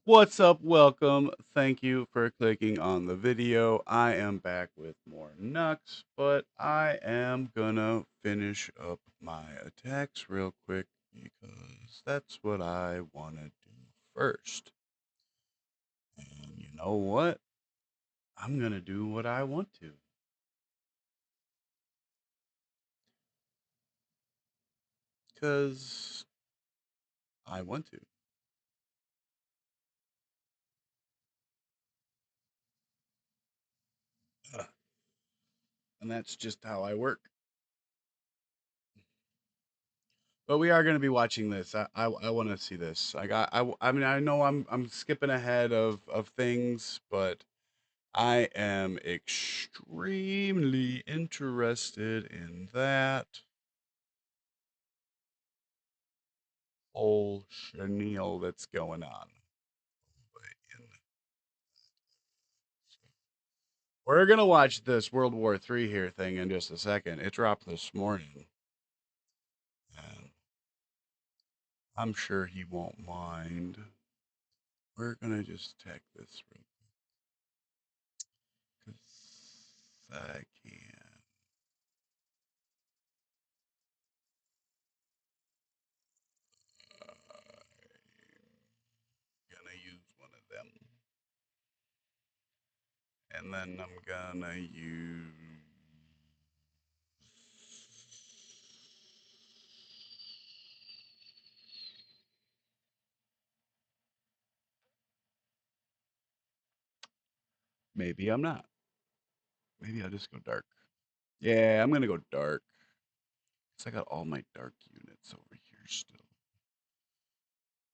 What's up? Welcome. Thank you for clicking on the video. I am back with more Nux, but I am gonna finish up my attacks real quick because that's what I want to do first. And you know what? I'm gonna do what I want to. Because I want to. Ugh. And that's just how I work. But we are going to be watching this. I want to see this. I mean I know I'm skipping ahead of things, but I am extremely interested in that whole chenille that's going on. We're gonna watch this World War III here thing in just a second. It dropped this morning, and I'm sure he won't mind. We're gonna just check this real quick, 'cause I can. I'm gonna use one of them, and then I'm gonna use. Maybe I'm not. Maybe I'll just go dark. Yeah, I'm gonna go dark. 'Cause I got all my dark units over here still.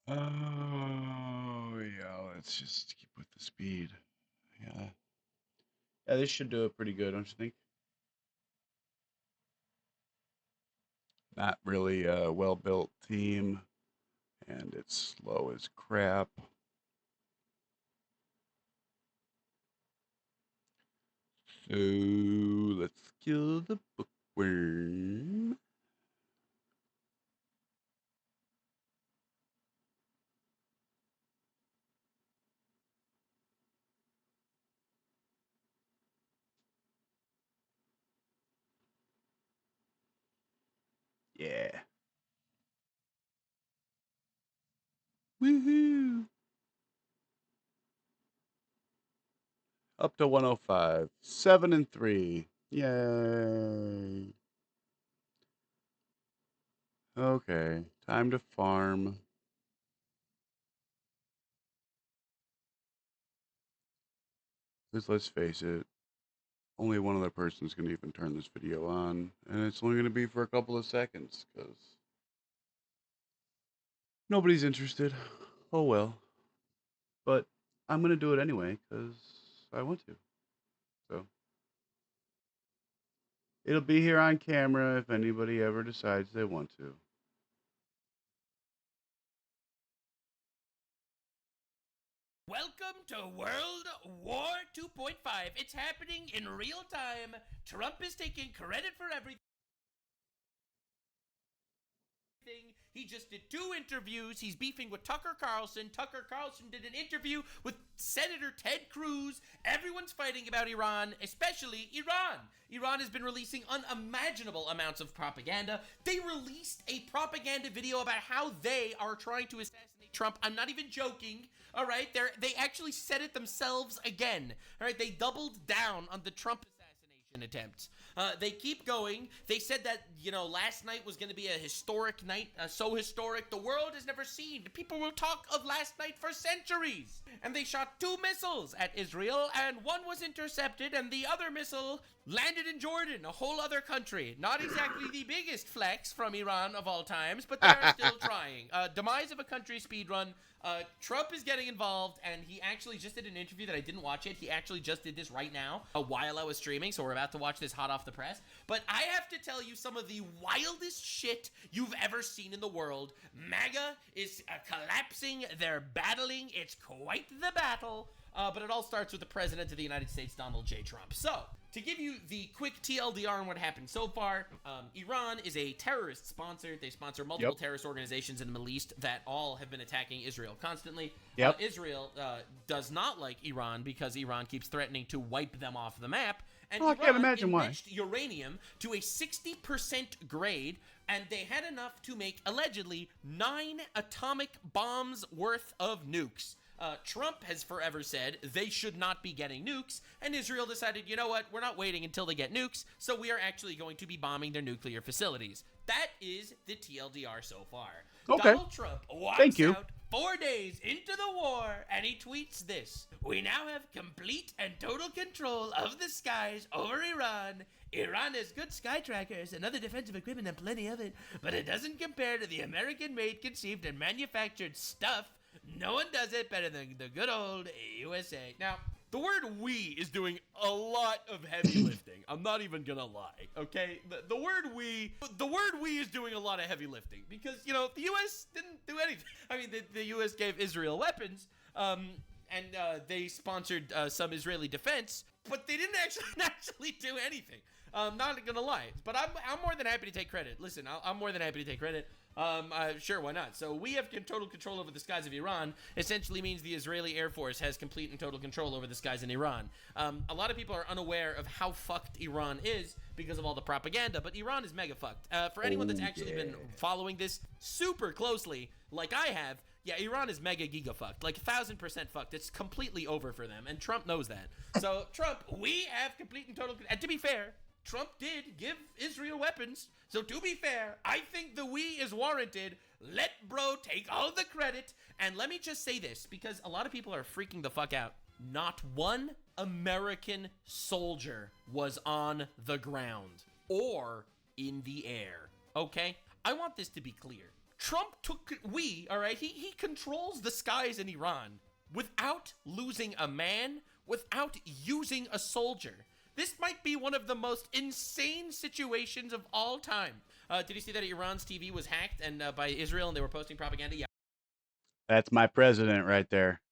Oh yeah, let's just keep with the speed. Yeah. Yeah, this should do it pretty good, don't you think? Not really a well-built team, and it's slow as crap. So let's kill the bookworm. Yeah. Woohoo! Up to 105. 7 and 3. Yay. Okay, time to farm. Because let's face it, only one other person's going to even turn this video on, and it's only going to be for a couple of seconds, because nobody's interested. Oh well. But I'm going to do it anyway, because I want to. So, it'll be here on camera if anybody ever decides they want to. Welcome to World War 2.5. It's happening in real time. Trump is taking credit for everything. He just did 2 interviews. He's beefing with Tucker Carlson. Tucker Carlson did an interview with Senator Ted Cruz. Everyone's fighting about Iran, especially Iran. Iran has been releasing unimaginable amounts of propaganda. They released a propaganda video about how they are trying to assassinate Trump. I'm not even joking. All right, they actually said it themselves again. All right, they doubled down on the Trump assassination attempts. They keep going. They said that, last night was going to be a historic night, so historic the world has never seen. People will talk of last night for centuries. And they shot 2 missiles at Israel, and one was intercepted, and the other missile landed in Jordan, a whole other country. Not exactly the biggest flex from Iran of all times, but they are still trying. Demise of a country speedrun. Trump is getting involved, and he actually just did an interview that I didn't watch it. He actually just did this right now while I was streaming, so we're about to watch this hot off the press. But I have to tell you some of the wildest shit you've ever seen in the world. MAGA is collapsing. They're battling. It's quite the battle. But it all starts with the President of the United States, Donald J. Trump. So, to give you the quick TLDR on what happened so far, Iran is a terrorist sponsor. They sponsor multiple terrorist organizations in the Middle East that all have been attacking Israel constantly. Israel does not like Iran because Iran keeps threatening to wipe them off the map. And I can't imagine why. enriched uranium to a 60% grade, and they had enough to make, allegedly, 9 atomic bombs worth of nukes. Trump has forever said they should not be getting nukes, and Israel decided, you know what, we're not waiting until they get nukes, so we are actually going to be bombing their nuclear facilities. That is the TLDR so far. Okay. Donald Trump walks out 4 days into the war, and he tweets this: "We now have complete and total control of the skies over Iran. Iran has good sky trackers and other defensive equipment and plenty of it, but it doesn't compare to the American-made, conceived, and manufactured stuff. No one does it better than the good old USA." Now, the word "we" is doing a lot of heavy lifting. I'm not even gonna lie, okay? The word "we" is doing a lot of heavy lifting because, you know, the U.S. didn't do anything. I mean, the U.S. gave Israel weapons, and they sponsored some Israeli defense, but they didn't actually do anything. Not gonna lie, but I'm more than happy to take credit. Listen, I'm more than happy to take credit. Sure, why not? So we have total control over the skies of Iran. Essentially means the Israeli Air Force has complete and total control over the skies in Iran. A lot of people are unaware of how fucked Iran is because of all the propaganda, but Iran is mega fucked. For anyone that's actually been following this super closely, like I have, yeah, Iran is mega giga fucked, like 1,000% fucked. It's completely over for them, and Trump knows that. So Trump, we have complete and total, and to be fair, Trump did give Israel weapons. So to be fair, I think the "we" is warranted. Let bro take all the credit. And let me just say this, because a lot of people are freaking the fuck out. Not one American soldier was on the ground or in the air. Okay? I want this to be clear. Trump took, all right? He controls the skies in Iran without losing a man, without using a soldier. This might be one of the most insane situations of all time. Did you see that Iran's TV was hacked and by Israel and they were posting propaganda? Yeah. That's my president right there.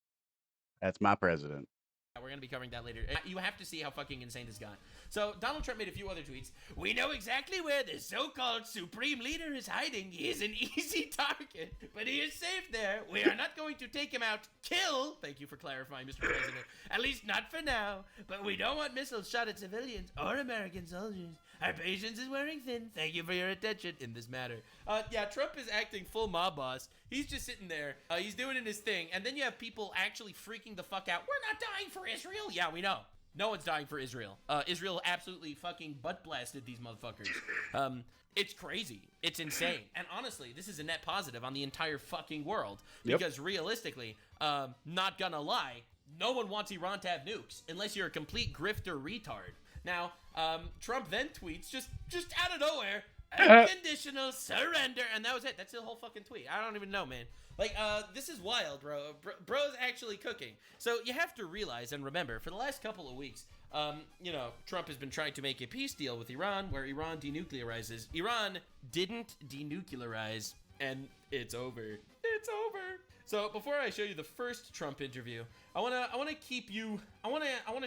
That's my president. We're going to be covering that later. You have to see how fucking insane this got. So Donald Trump made a few other tweets. "We know exactly where the so-called supreme leader is hiding. He is an easy target, but he is safe there. We are not going to take him out. Kill." Thank you for clarifying, Mr. President. "At least not for now. But we don't want missiles shot at civilians or American soldiers. Our patience is wearing thin. Thank you for your attention in this matter." Yeah, Trump is acting full mob boss. He's just sitting there. He's doing his thing. And then you have people actually freaking the fuck out. "We're not dying for Israel." Yeah, we know. No one's dying for Israel. Israel absolutely fucking butt blasted these motherfuckers. It's crazy. It's insane. And honestly, this is a net positive on the entire fucking world. Because realistically, not gonna lie, no one wants Iran to have nukes unless you're a complete grifter retard. Now, Trump then tweets, just out of nowhere, "unconditional surrender," and that was it. That's the whole fucking tweet. I don't even know, man. Like, this is wild, bro. Bro's actually cooking. So you have to realize and remember, for the last couple of weeks, you know, Trump has been trying to make a peace deal with Iran where Iran denuclearizes. Iran didn't denuclearize, and it's over. It's over. So before I show you the first Trump interview, I wanna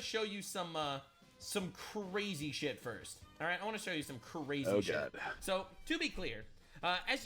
show you some crazy shit first. All right, I want to show you some crazy shit. God. So to be clear,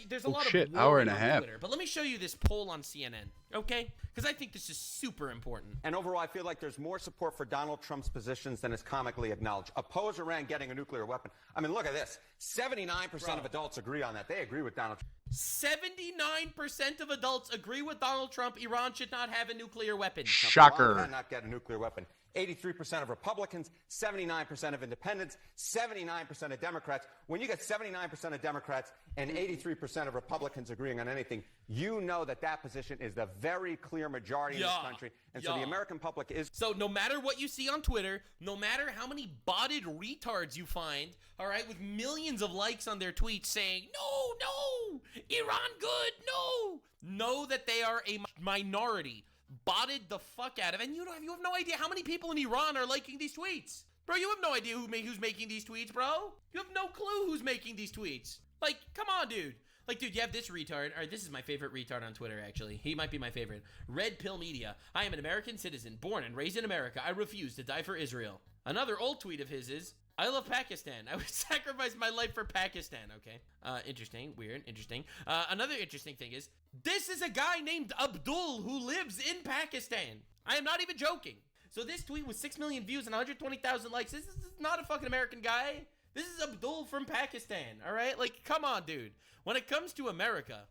there's a lot of hour and a half. Twitter, but let me show you this poll on CNN, okay? Because I think this is super important. And overall, I feel like there's more support for Donald Trump's positions than is comically acknowledged. Oppose Iran getting a nuclear weapon. I mean, look at this. 79% of adults agree on that. They agree with Donald Trump. 79% of adults agree with Donald Trump. Iran should not have a nuclear weapon. Shocker. Iran not get a nuclear weapon. 83% of Republicans, 79% of independents, 79% of Democrats. When you get 79% of Democrats and 83% of Republicans agreeing on anything, you know that that position is the very clear majority in this country. And so the American public is... So no matter what you see on Twitter, no matter how many botted retards you find, all right, with millions of likes on their tweets saying, no, Iran good, no, know that they are a minority. Botted the fuck out of, and you have no idea how many people in Iran are liking these tweets. Bro, you have no idea who's making these tweets, bro. You have no clue who's making these tweets. Like, come on, dude. Like, dude, you have this retard. All right, this is my favorite retard on Twitter, actually. He might be my favorite. Red Pill Media. I am an American citizen, born and raised in America. I refuse to die for Israel. Another old tweet of his is, I love Pakistan. I would sacrifice my life for Pakistan. Okay. Interesting. Weird. Interesting. Another interesting thing is, this is a guy named Abdul who lives in Pakistan. I am not even joking. So this tweet with 6 million views and 120,000 likes. This is not a fucking American guy. This is Abdul from Pakistan. All right. Like, come on, dude. When it comes to America,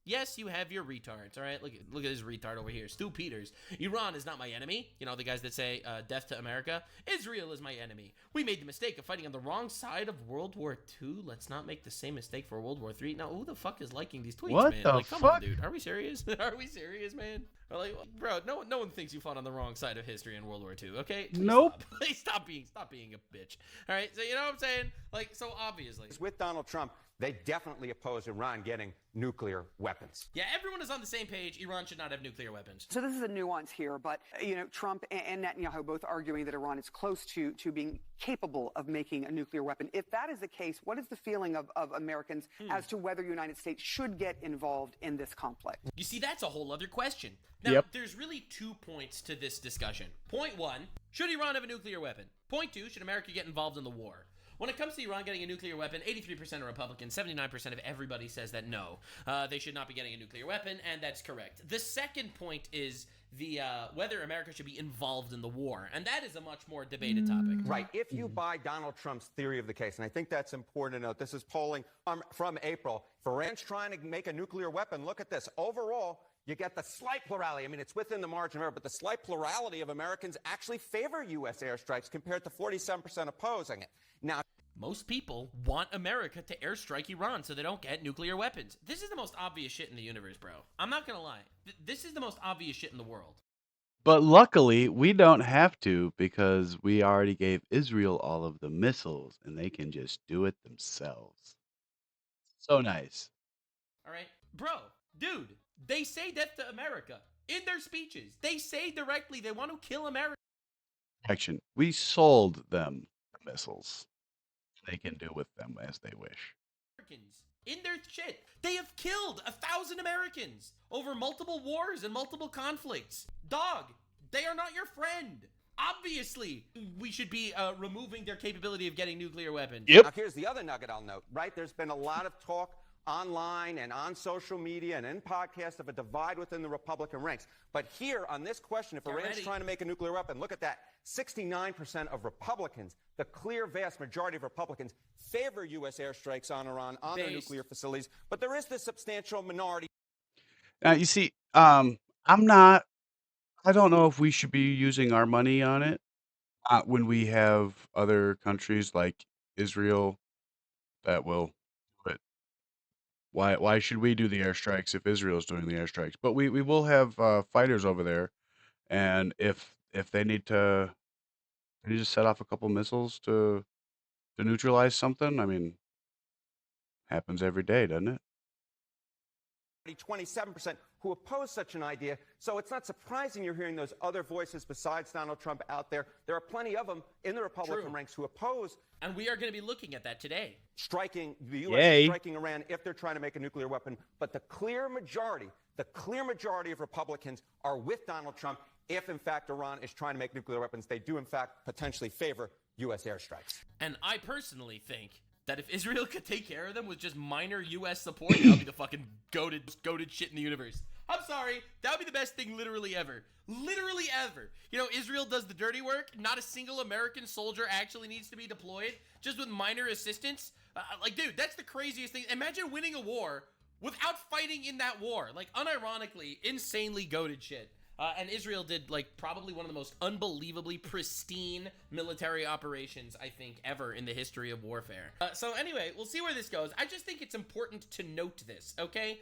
yes, you have your retards, all right? Look at this retard over here, Stu Peters. Iran is not my enemy. You know, the guys that say death to America. Israel is my enemy. We made the mistake of fighting on the wrong side of World War II. Let's not make the same mistake for World War III. Now, who the fuck is liking these tweets, What man? the Like, come fuck? on, dude. Are we serious? Are we serious, man? Or like, bro, no one thinks you fought on the wrong side of history in World War II, okay? Please Nope. Stop. Please stop being a bitch. All right, so you know what I'm saying? Like, so obviously. With Donald Trump, they definitely oppose Iran getting nuclear weapons. Yeah, everyone is on the same page. Iran should not have nuclear weapons. So this is a nuance here, but, Trump and Netanyahu both arguing that Iran is close to being capable of making a nuclear weapon. If that is the case, what is the feeling of Americans as to whether the United States should get involved in this conflict? You see, that's a whole other question. Now, Yep. There's really 2 points to this discussion. Point 1, should Iran have a nuclear weapon? Point 2, should America get involved in the war? When it comes to Iran getting a nuclear weapon, 83% are Republicans, 79% of everybody says that no, they should not be getting a nuclear weapon, and that's correct. The second point is the whether America should be involved in the war, and that is a much more debated topic. Right. If you buy Donald Trump's theory of the case, and I think that's important to note, this is polling from April. If Iran's trying to make a nuclear weapon, look at this. Overall, you get the slight plurality. I mean, it's within the margin of error, but the slight plurality of Americans actually favor U.S. airstrikes compared to 47% opposing it. Now, Most people want America to airstrike Iran so they don't get nuclear weapons. This is the most obvious shit in the universe, bro. I'm not gonna lie. This is the most obvious shit in the world. But luckily, we don't have to because we already gave Israel all of the missiles and they can just do it themselves. So nice. All right? Bro, dude, they say death to America in their speeches. They say directly they want to kill America. Action. We sold them the missiles. They can do with them as they wish. In their shit. They have killed 1,000 Americans over multiple wars and multiple conflicts. Dog, they are not your friend. Obviously, we should be removing their capability of getting nuclear weapons. Yep. Now, here's the other nugget I'll note, right? There's been a lot of talk online and on social media and in podcasts of a divide within the Republican ranks. But here on this question, if Iran's trying to make a nuclear weapon, look at that. 69% of Republicans, the clear vast majority of Republicans, favor U.S. airstrikes on Iran, on their nuclear facilities. But there is this substantial minority. You see, I don't know if we should be using our money on it when we have other countries like Israel that will do it. Why should we do the airstrikes if Israel's doing the airstrikes? But we will have fighters over there, and if they need to set off a couple missiles to neutralize something, I mean, happens every day, doesn't it? 27% who oppose such an idea. So it's not surprising you're hearing those other voices besides Donald Trump out there. There are plenty of them in the Republican ranks who oppose. And we are going to be looking at that today. Striking the U.S. striking Iran if they're trying to make a nuclear weapon. But the clear majority of Republicans are with Donald Trump. If, in fact, Iran is trying to make nuclear weapons, they do, in fact, potentially favor U.S. airstrikes. And I personally think that if Israel could take care of them with just minor U.S. support, that would be the fucking goated shit in the universe. I'm sorry. That would be the best thing literally ever. Literally ever. You know, Israel does the dirty work. Not a single American soldier actually needs to be deployed, just with minor assistance. Like, dude, that's the craziest thing. Imagine winning a war without fighting in that war. Like, unironically, insanely goated shit. And Israel did, like, probably one of the most unbelievably pristine military operations, I think, ever in the history of warfare. So anyway, we'll see where this goes. I just think it's important to note this, okay?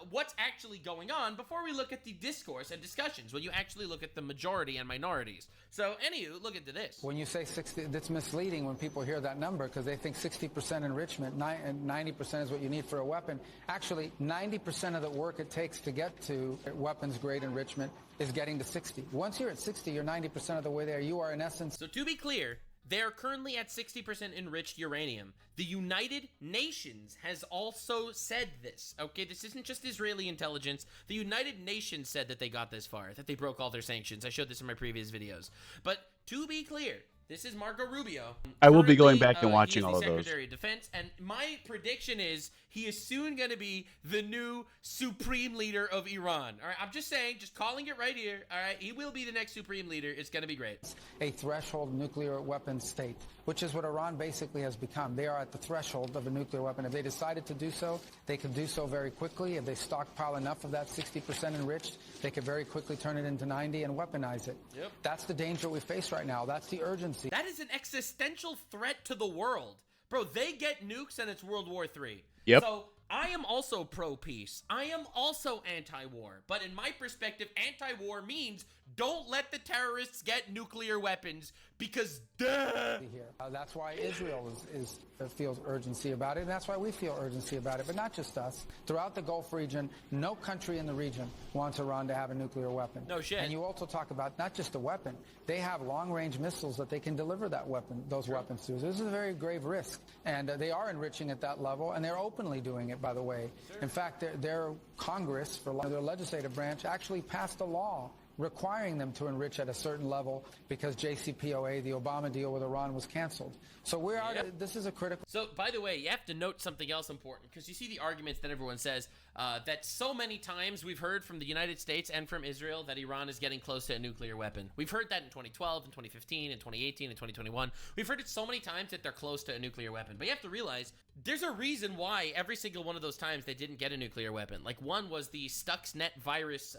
What's actually going on before we look at the discourse and discussions, when you actually look at the majority and minorities. So, anywho, look into this. When you say 60, that's misleading when people hear that number because they think 60% enrichment and 90% is what you need for a weapon. Actually, 90% of the work it takes to get to weapons-grade enrichment is getting to 60. Once you're at 60, you're 90% of the way there. You are, in essence... So to be clear, They're currently at 60% enriched uranium. The United Nations has also said this, okay? This isn't just Israeli intelligence. The United Nations said that they got this far, that they broke all their sanctions. I showed this in my previous videos. But to be clear, this is Marco Rubio. I will be going Currently, back and watching all of He is the those. Secretary of Defense, and my prediction is he is soon going to be the new supreme leader of Iran. All right, I'm just saying, just calling it right here. All right, he will be the next supreme leader. It's going to be great. A threshold nuclear weapon state, which is what Iran basically has become. They are at the threshold of a nuclear weapon. If they decided to do so, they could do so very quickly. If they stockpile enough of that 60% enriched, they could very quickly turn it into 90 and weaponize it. Yep. That's the danger we face right now. That's the urgency. That is an existential threat to the world. Bro, they get nukes and it's World War III. Yep. So I am also pro-peace. I am also anti-war. But in my perspective, anti-war means don't let the terrorists get nuclear weapons because duh. Here. That's why Israel feels urgency about it, and that's why we feel urgency about it, but not just us. Throughout the Gulf region, no country in the region wants Iran to have a nuclear weapon. No shit. And you also talk about not just a weapon. They have long-range missiles that they can deliver those weapons to. This is a very grave risk, and they are enriching at that level, and they're openly doing it, by the way. In fact, their Congress, for their legislative branch, actually passed a law requiring them to enrich at a certain level because JCPOA, the Obama deal with Iran, was canceled. So this is a critical... So, by the way, you have to note something else important, because you see the arguments that everyone says that so many times we've heard from the United States and from Israel that Iran is getting close to a nuclear weapon. We've heard that in 2012, in 2015, in 2018, in 2021. We've heard it so many times that they're close to a nuclear weapon. But you have to realize there's a reason why every single one of those times they didn't get a nuclear weapon. Like, one was the Stuxnet virus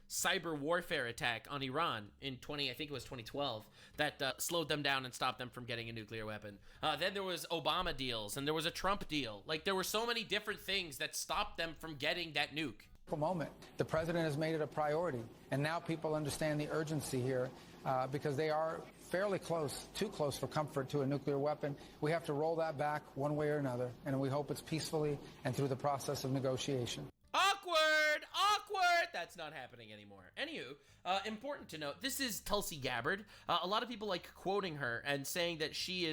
cyber warfare attack on Iran in I think it was 2012, that slowed them down and stopped them from getting a nuclear weapon. Then there was Obama deals, and there was a Trump deal. Like, there were so many different things that stopped them from getting that nuke. Moment. The president has made it a priority, and now people understand the urgency here because they are fairly close, too close for comfort to a nuclear weapon. We have to roll that back one way or another, and we hope it's peacefully and through the process of negotiation. Awkward! That's not happening anymore. Anywho, important to note, this is Tulsi Gabbard. A lot of people like quoting her and saying that she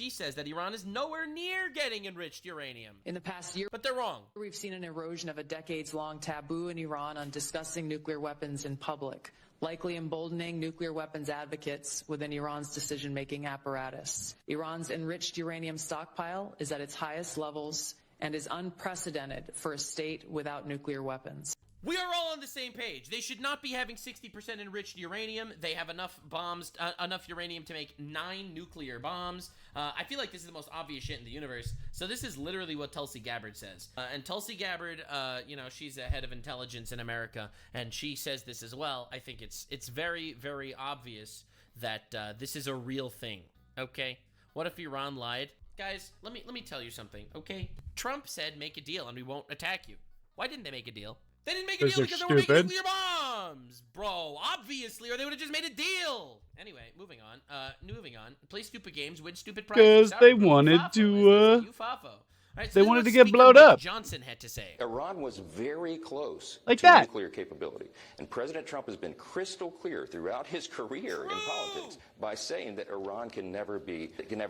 says that Iran is nowhere near getting enriched uranium. In the past year, But they're wrong. we've seen an erosion of a decades-long taboo in Iran on discussing nuclear weapons in public, likely emboldening nuclear weapons advocates within Iran's decision-making apparatus. Iran's enriched uranium stockpile is at its highest levels and is unprecedented for a state without nuclear weapons. We are all on the same page. They should not be having 60% enriched uranium. They have enough bombs, enough uranium to make 9 nuclear bombs. I feel like this is the most obvious shit in the universe. So this is literally what Tulsi Gabbard says. And Tulsi Gabbard, she's a head of intelligence in America, and she says this as well. I think it's very, very obvious that this is a real thing. Okay, what if Iran lied? Guys, let me tell you something. Okay, Trump said make a deal and we won't attack you. Why didn't they make a deal? They didn't make a deal because they were making nuclear bombs, bro. Obviously, or they would have just made a deal. Anyway, moving on. Play stupid games, win stupid prizes. Because they wanted to, Right, so they this is wanted what to get Speaker blowed Mike up. Johnson had to say. Iran was very close Like to that. nuclear capability. And President Trump has been crystal clear throughout his career in politics by saying that Iran can never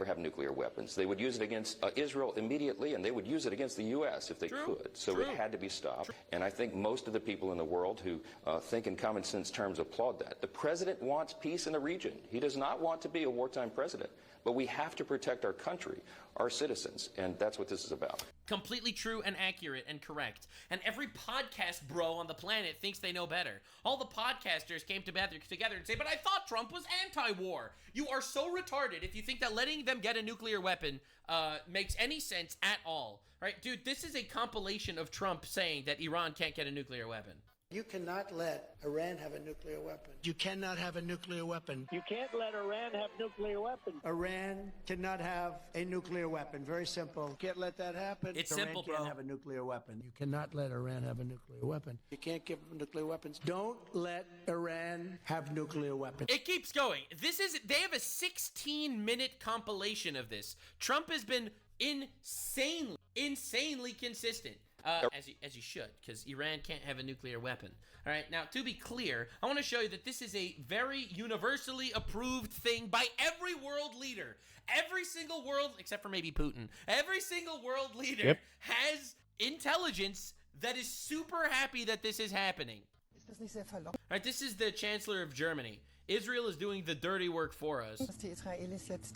have nuclear weapons. They would use it against Israel immediately, and they would use it against the U.S. if they could. So it had to be stopped. And I think most of the people in the world who think in common sense terms applaud that. The president wants peace in the region. He does not want to be a wartime president. But we have to protect our country, our citizens, and that's what this is about. Completely true and accurate and correct. And every podcast bro on the planet thinks they know better. All the podcasters came together and say, but I thought Trump was anti-war. You are so retarded if you think that letting them get a nuclear weapon makes any sense at all. Right? Dude, this is a compilation of Trump saying that Iran can't get a nuclear weapon. You cannot let Iran have a nuclear weapon. You cannot have a nuclear weapon. You can't let Iran have nuclear weapons. Iran cannot have a nuclear weapon. Very simple. You can't let that happen. It's Iran simple, can't bro. have a nuclear weapon. You cannot let Iran have a nuclear weapon. You can't give them nuclear weapons. Don't let Iran have nuclear weapons. It keeps going. They have a 16-minute compilation of this. Trump has been insanely consistent. As you should, because Iran can't have a nuclear weapon. All right, now to be clear, I want to show you that this is a very universally approved thing by every world leader. Every single world, except for maybe Putin, every single world leader has intelligence that is super happy that this is happening. All right, this is the Chancellor of Germany. Israel is doing the dirty work for us. Die Israelis jetzt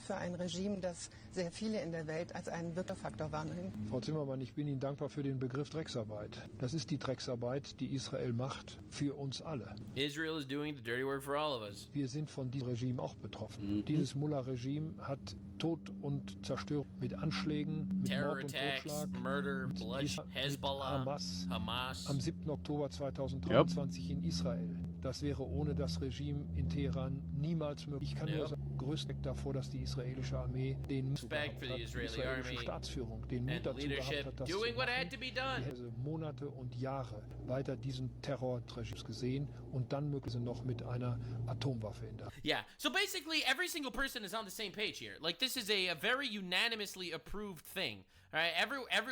für ein Regime, das sehr viele in der Welt als einen Wirtschaftsfaktor wahrnehmen. Frau Zimmermann, ich bin Ihnen dankbar für den Begriff Drecksarbeit. Das ist die Drecksarbeit, die Israel macht für uns alle. Israel is doing the dirty work for all of us. Wir sind von diesem Regime auch betroffen. Dieses Mullah-Regime hat Tod und Zerstörung mit Anschlägen, mit Terror Mord und attacks, Totschlag, murder, bloodshed, Hezbollah, Hamas. Am 7. Oktober 2023 in Israel. Das wäre ohne das Regime in Teheran niemals möglich. Ich kann nur sagen, größten Respekt davor, dass die israelische Armee den Mut gehabt hat, die israelische Staatsführung den Mut dazu gehabt hat, das zu machen. Also Monate und Jahre weiter diesen Terrorregimes gesehen und dann möglicherweise noch mit einer Atomwaffe in der Hand. Yeah, so basically every single person is on the same page here. Like this is a very unanimously approved thing. All right,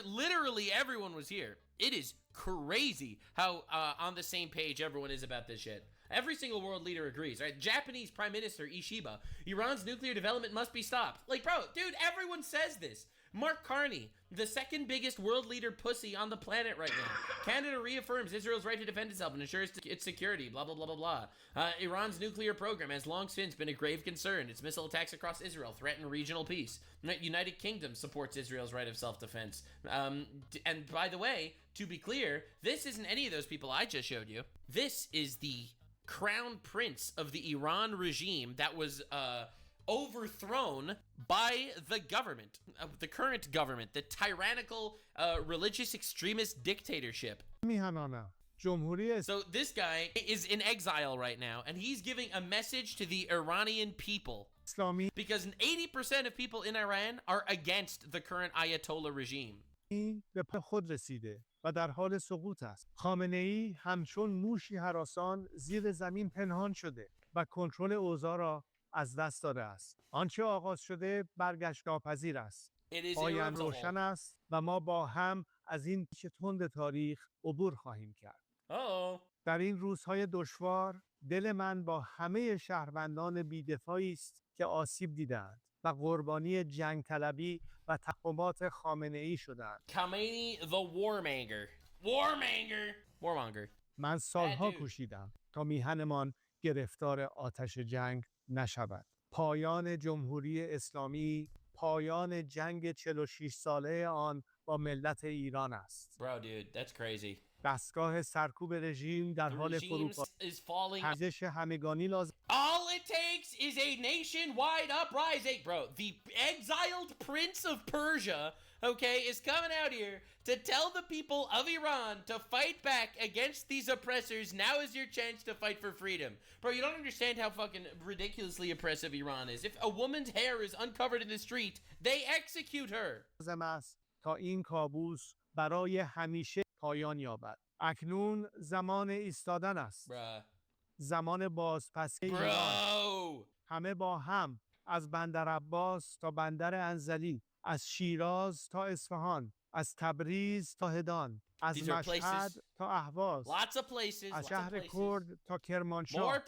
literally everyone was here. It is crazy how on the same page everyone is about this shit. Every single world leader agrees, right? Japanese Prime Minister Ishiba, Iran's nuclear development must be stopped. Like, bro, dude, everyone says this. Mark Carney, the second biggest world leader pussy on the planet right now. Canada reaffirms Israel's right to defend itself and ensures its security, blah, blah, blah, blah, blah. Iran's nuclear program has long since been a grave concern. Its missile attacks across Israel threaten regional peace. United Kingdom supports Israel's right of self-defense. And by the way, to be clear, this isn't any of those people I just showed you. This is the crown prince of the Iran regime that was overthrown by the government, the current government, the tyrannical religious extremist dictatorship. So this guy is in exile right now, and he's giving a message to the Iranian people. Because 80% of people in Iran are against the current Ayatollah regime. به خود رسیده و در حال سقوط است. خامنه‌ای همچون موشی هراسان زیر زمین پنهان شده و کنترل اوضاع را از دست داده است. آنچه آغاز شده برگشت ناپذیر است. پایان روشن است و ما با هم از این پیچ تند تاریخ عبور خواهیم کرد. در این روزهای دشوار دل من با همه شهروندان بی‌دفاعی است که آسیب دیدند و قربانی جنگ طلبی و تحکمات خامنه‌ای شدند. Khamenei the warmonger. من سالها کوشیدم تا میهنمان گرفتار آتش جنگ نشود. پایان جمهوری اسلامی، پایان جنگ 46 ساله آن با ملت ایران است. Bro, dude, that's crazy. دستگاه سرکوب رژیم در حال فروپاشی. ارزش همگانی لازم. All it takes is a nationwide uprising. Bro, the exiled prince of Persia, okay, is coming out here to tell the people of Iran to fight back against these oppressors. Now is your chance to fight for freedom. Bro, you don't understand how fucking ridiculously oppressive Iran is. If a woman's hair is uncovered in the street, they execute her. لازم است تا این کابوس برای همیشه پایان یابد. اکنون زمان ایستادن است. زمان بازپسی ایران. همه با هم از بندر عباس تا بندر انزلی، از شیراز تا اصفهان، از تبریز تا هدان، از مشهد تا اهواز، از شهر کرد تا کرمانشاه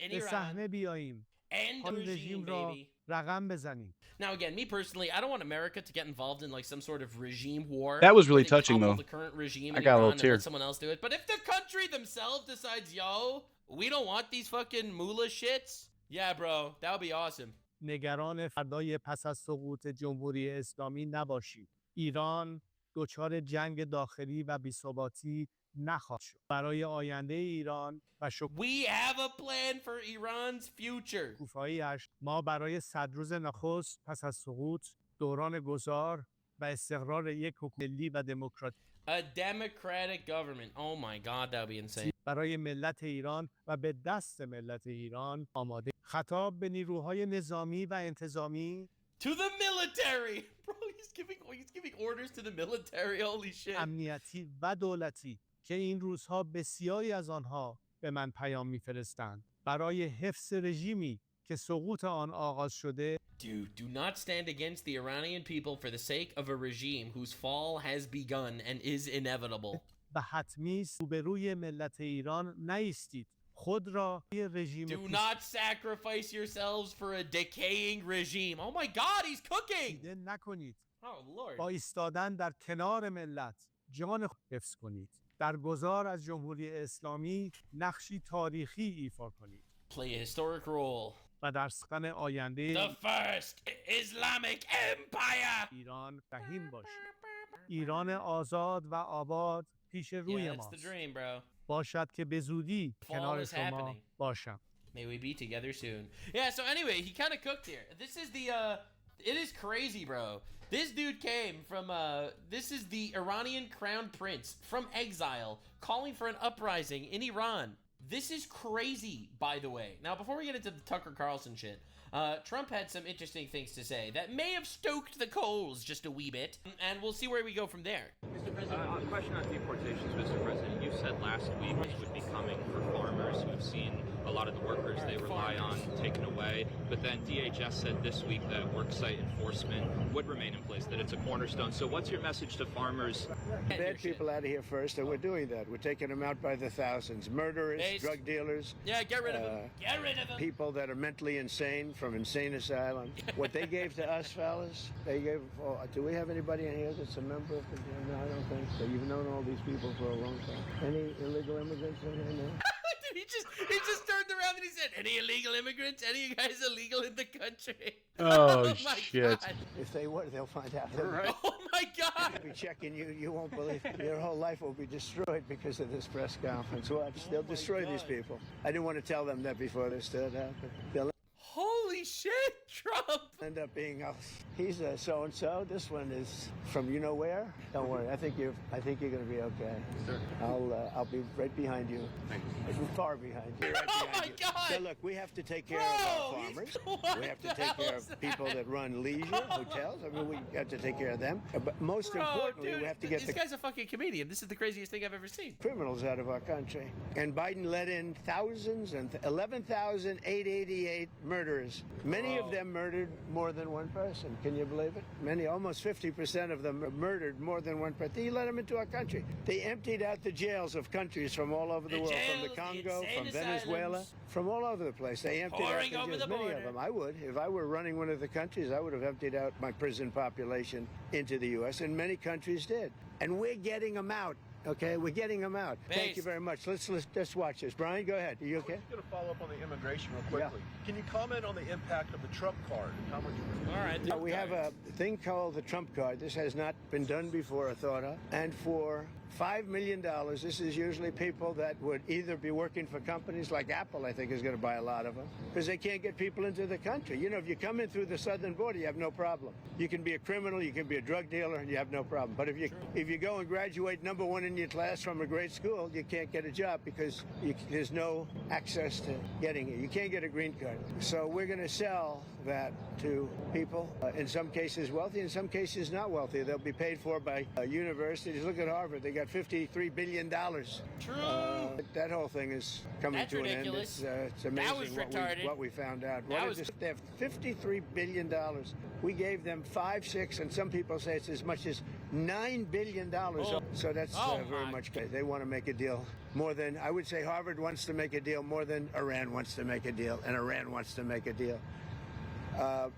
به صحنه بیاییم. آن رژیم را رقم بزنیم. Now again, me personally, I don't want America to get involved in like some sort of regime war. That was really touching though. The current regime I got a little tear. Let someone else do it. But if the country themselves decides, yo, we don't want these fucking mullah shits, yeah, bro, that would be awesome. نگران فردای پس از سقوط جمهوری اسلامی نباشید. ایران دچار جنگ داخلی و بی‌ثباتی نخواهد شد. برای آینده ایران و We have a plan for Iran's future. شکوفایی‌اش ما برای 100 روز نخست پس از سقوط، دوران گذار و استقرار یک حکومت ملی و دموکراتیک. A democratic government. Oh my god, that would be insane. برای ملت ایران و به دست ملت ایران آماده. خطاب به نیروهای نظامی و انتظامی. To the military. Bro, he's giving orders to the military. Holy shit. امنیتی و دولتی که این روزها بسیاری از آنها به من پیام می‌فرستند برای حفظ رژیمی که سقوط آن آغاز شده Do not stand against the Iranian people for the sake of a regime whose fall has begun and is inevitable. و حتمی است روبروی ملت ایران نایستید. خود را رژیم Do not sacrifice yourselves for a decaying regime. Oh my God, he's cooking! نکنید. Oh Lord. با ایستادن در کنار ملت جان خود حفظ کنید. در گذار از جمهوری اسلامی نقشی تاریخی ایفا کنید. Play a historic role. و در سخن آینده The first Islamic Empire. ایران رحیم باشید. ایران آزاد و آباد پیش روی Yeah, that's ماست. the dream, bro. باشد که به زودی کنار is شما happening. باشم. May we be together soon. Yeah, so anyway, he kind of cooked here. This is the, it is crazy, bro. This dude came from, this is the Iranian crown prince from exile calling for an uprising in Iran. This is crazy, by the way. Now, before we get into the Tucker Carlson shit, Trump had some interesting things to say that may have stoked the coals just a wee bit, and we'll see where we go from there. Mr. President, a question on deportations, Mr. President. You said last week this would be coming for farmers who have seen a lot of the workers they rely on taken away, but then DHS said this week that worksite enforcement would remain in place, that it's a cornerstone. So what's your message to farmers? Bad people out of here first, and we're doing that. We're taking them out by the thousands. Murderers, drug dealers. Yeah, get rid of them. Get rid of them. People that are mentally insane from insane asylum. What they gave to us, fellas, they gave. Oh, do we have anybody in here that's a member of the? No, I don't think so. You've known all these people for a long time. Any illegal immigrants in here now? He just turned around and he said, "Any illegal immigrants? Any of you guys illegal in the country?" Oh, my shit. God. If they were, they'll find out. Right. Oh my God! They'll be checking you. You won't believe. Your whole life will be destroyed because of this press conference. Watch, they'll destroy these people. I didn't want to tell them that before this stood up. They'll Holy shit, Trump! end up being, he's a so-and-so. This one is from you know where. Don't worry. I think you're going to be okay. Sir. I'll be right behind you. Thank you. Far behind you. Right Oh behind my you. God! So look, we have to take care of our farmers. We have to take care of people that run leisure hotels. I mean, we have to take care of them. But most importantly, dude, we have to get this guy's a fucking comedian. This is the craziest thing I've ever seen. criminals out of our country. And Biden let in thousands and 11,888 murderers. Many of them murdered more than one person. Can you believe it? Many, almost 50% of them murdered more than one person. He let them into our country. They emptied out the jails of countries from all over the world, from the Congo, from Venezuela, from all over the place. They emptied out Pouring the over jails. the Many border. of them. I would. If I were running one of the countries, I would have emptied out my prison population into the U.S., and many countries did. And we're getting them out. Okay, we're getting them out. Thank you very much. Let's watch this. Brian, go ahead. Are you okay? I'm going to follow up on the immigration real quickly. Can you comment on the impact of the Trump card and how much? All right. We have a thing called the Trump card. This has not been done before or thought of. And for $5 million, this is usually people that would either be working for companies like Apple, I think, is going to buy a lot of them, because they can't get people into the country. You know, if you come in through the southern border, you have no problem. You can be a criminal, you can be a drug dealer, and you have no problem. But if you go and graduate number one in your class from a great school, you can't get a job because there's no access to getting it. You can't get a green card. So we're going to sell that to people, in some cases wealthy, in some cases not wealthy. They'll be paid for by universities. Look at Harvard. They got $53 billion. True. That whole thing is coming That's to an ridiculous. end. It's amazing That was retarded. what we found out. That was... They have $53 billion. We gave them 5, 6, and some people say it's as much as $9 billion. Oh. So that's very much. They want to make a deal more than, I would say Harvard wants to make a deal more than Iran wants to make a deal, and Iran wants to make a deal. I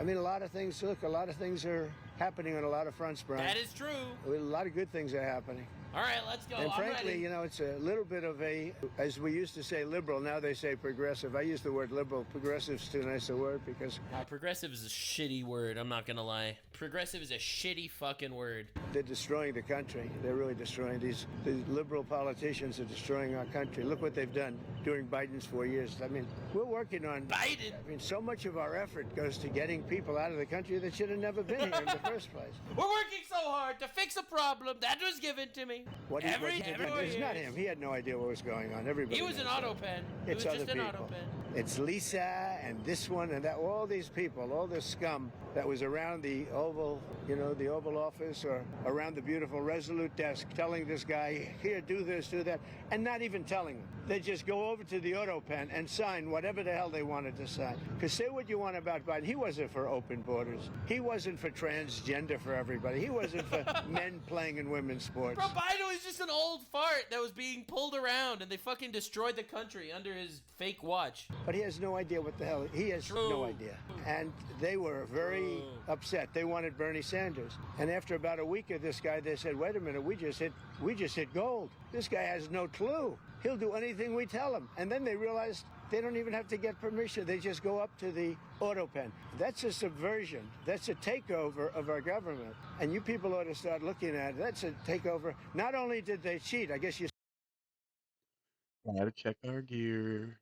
mean, a lot of things, look, a lot of things are happening on a lot of fronts, Brian. That is true. A lot of good things are happening. All right, let's go. And I'm frankly, ready. you know, it's a little bit of a, as we used to say liberal, now they say progressive. I use the word liberal. Progressive's too nice a word because... progressive is a shitty word, I'm not going to lie. Progressive is a shitty fucking word. They're destroying the country. They're really destroying. These liberal politicians are destroying our country. Look what they've done during Biden's 4 years. I mean, we're working on... Biden? I mean, so much of our effort goes to getting people out of the country that should have never been here in the first place. We're working so hard to fix a problem that was given to me. What he did, it's not him. He had no idea what was going on. Everybody. He was an auto pen. It's he was other just an people. auto pen. It's Lisa and this one and that. All these people, all this scum that was around the Oval, the Oval Office or around the beautiful Resolute desk, telling this guy, here, do this, do that, and not even telling him. They just go over to the auto pen and sign whatever the hell they wanted to sign. Because say what you want about Biden, he wasn't for open borders. He wasn't for transgender for everybody. He wasn't for men playing in women's sports. Bro, Biden was just an old fart that was being pulled around, and they fucking destroyed the country under his fake watch. But he has no idea what the hell. He has no idea. And they were very upset. They wanted Bernie Sanders. And after about a week of this guy, they said, wait a minute, we just hit gold. This guy has no clue. He'll do anything we tell him. And then they realized they don't even have to get permission. They just go up to the auto pen. That's a subversion. That's a takeover of our government. And you people ought to start looking at it. That's a takeover. Not only did they cheat, I guess you... Gotta check our gear.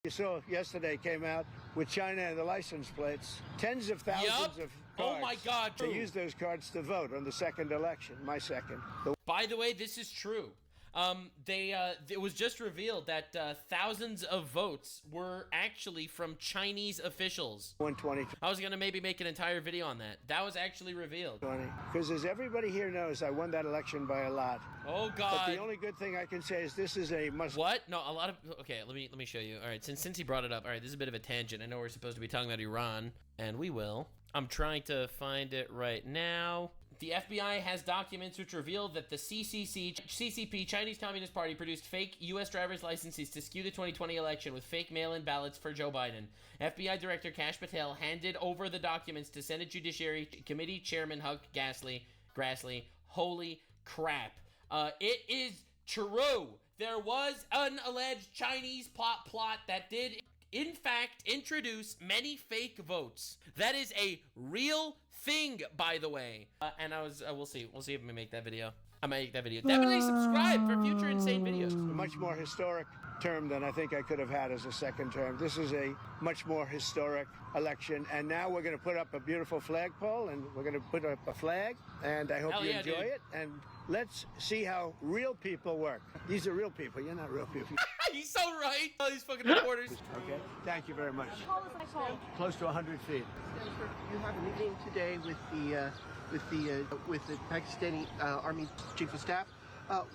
You saw yesterday came out with China and the license plates. Tens of thousands of cards. Oh my God, They true. used those cards to vote on the second election, my second. By the way, this is true. It was just revealed that thousands of votes were actually from Chinese officials. 120. I was gonna maybe make an entire video on that. That was actually revealed. Because as everybody here knows, I won that election by a lot. Oh God! But the only good thing I can say is this is a must. What? No, a lot of. Okay, let me show you. All right, since he brought it up. All right, this is a bit of a tangent. I know we're supposed to be talking about Iran, and we will. I'm trying to find it right now. The FBI has documents which reveal that the CCP, Chinese Communist Party, produced fake U.S. driver's licenses to skew the 2020 election with fake mail-in ballots for Joe Biden. FBI Director Kash Patel handed over the documents to Senate Judiciary Committee Chairman Huck Grassley. Holy crap. It is true. There was an alleged Chinese plot that did, in fact, introduce many fake votes. That is a real thing, by the way. And we'll see if we make that video. I might make that video. Definitely subscribe for future insane videos. A much more historic term than I think I could have had as a second term. This is a much more historic election, and now we're going to put up a beautiful flagpole, and we're going to put up a flag, and I hope you enjoy it. And let's see how real people work. These are real people. You're not real people. He's so right. All these fucking reporters. Okay. Thank you very much. Close to 100 feet. You have a meeting today with the Pakistani Army Chief of Staff.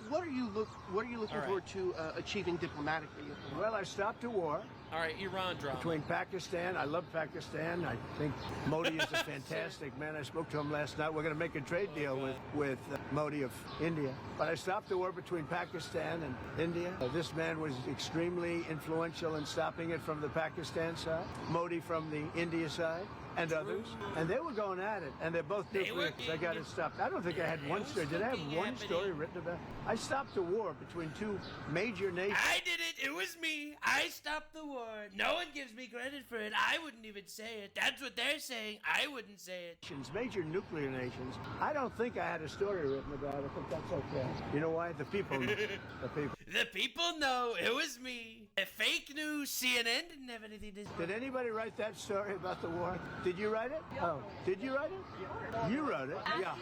What are you looking forward to achieving diplomatically? Well, I stopped a war. All right, Iran drama. Between Pakistan, I love Pakistan. I think Modi is a fantastic man. I spoke to him last night. We're going to make a trade deal with Modi of India. But I stopped the war between Pakistan and India. This man was extremely influential in stopping it from the Pakistan side, Modi from the India side, and others. And they were going at it, and they're both nuclear. I got it stopped. I don't think I had one story. Did I have one story written about it? I stopped the war between two major nations. I did it. It was me. I stopped the war. No one gives me credit for it. I wouldn't even say it. That's what they're saying. I wouldn't say it. Major nuclear nations. I don't think I had a story written about it, but that's okay. You know why? The people know. The people. The people know it was me. The fake news, CNN didn't have anything to say. Did anybody write that story about the war? Did you write it? Oh, did you write it? You wrote it? Yeah.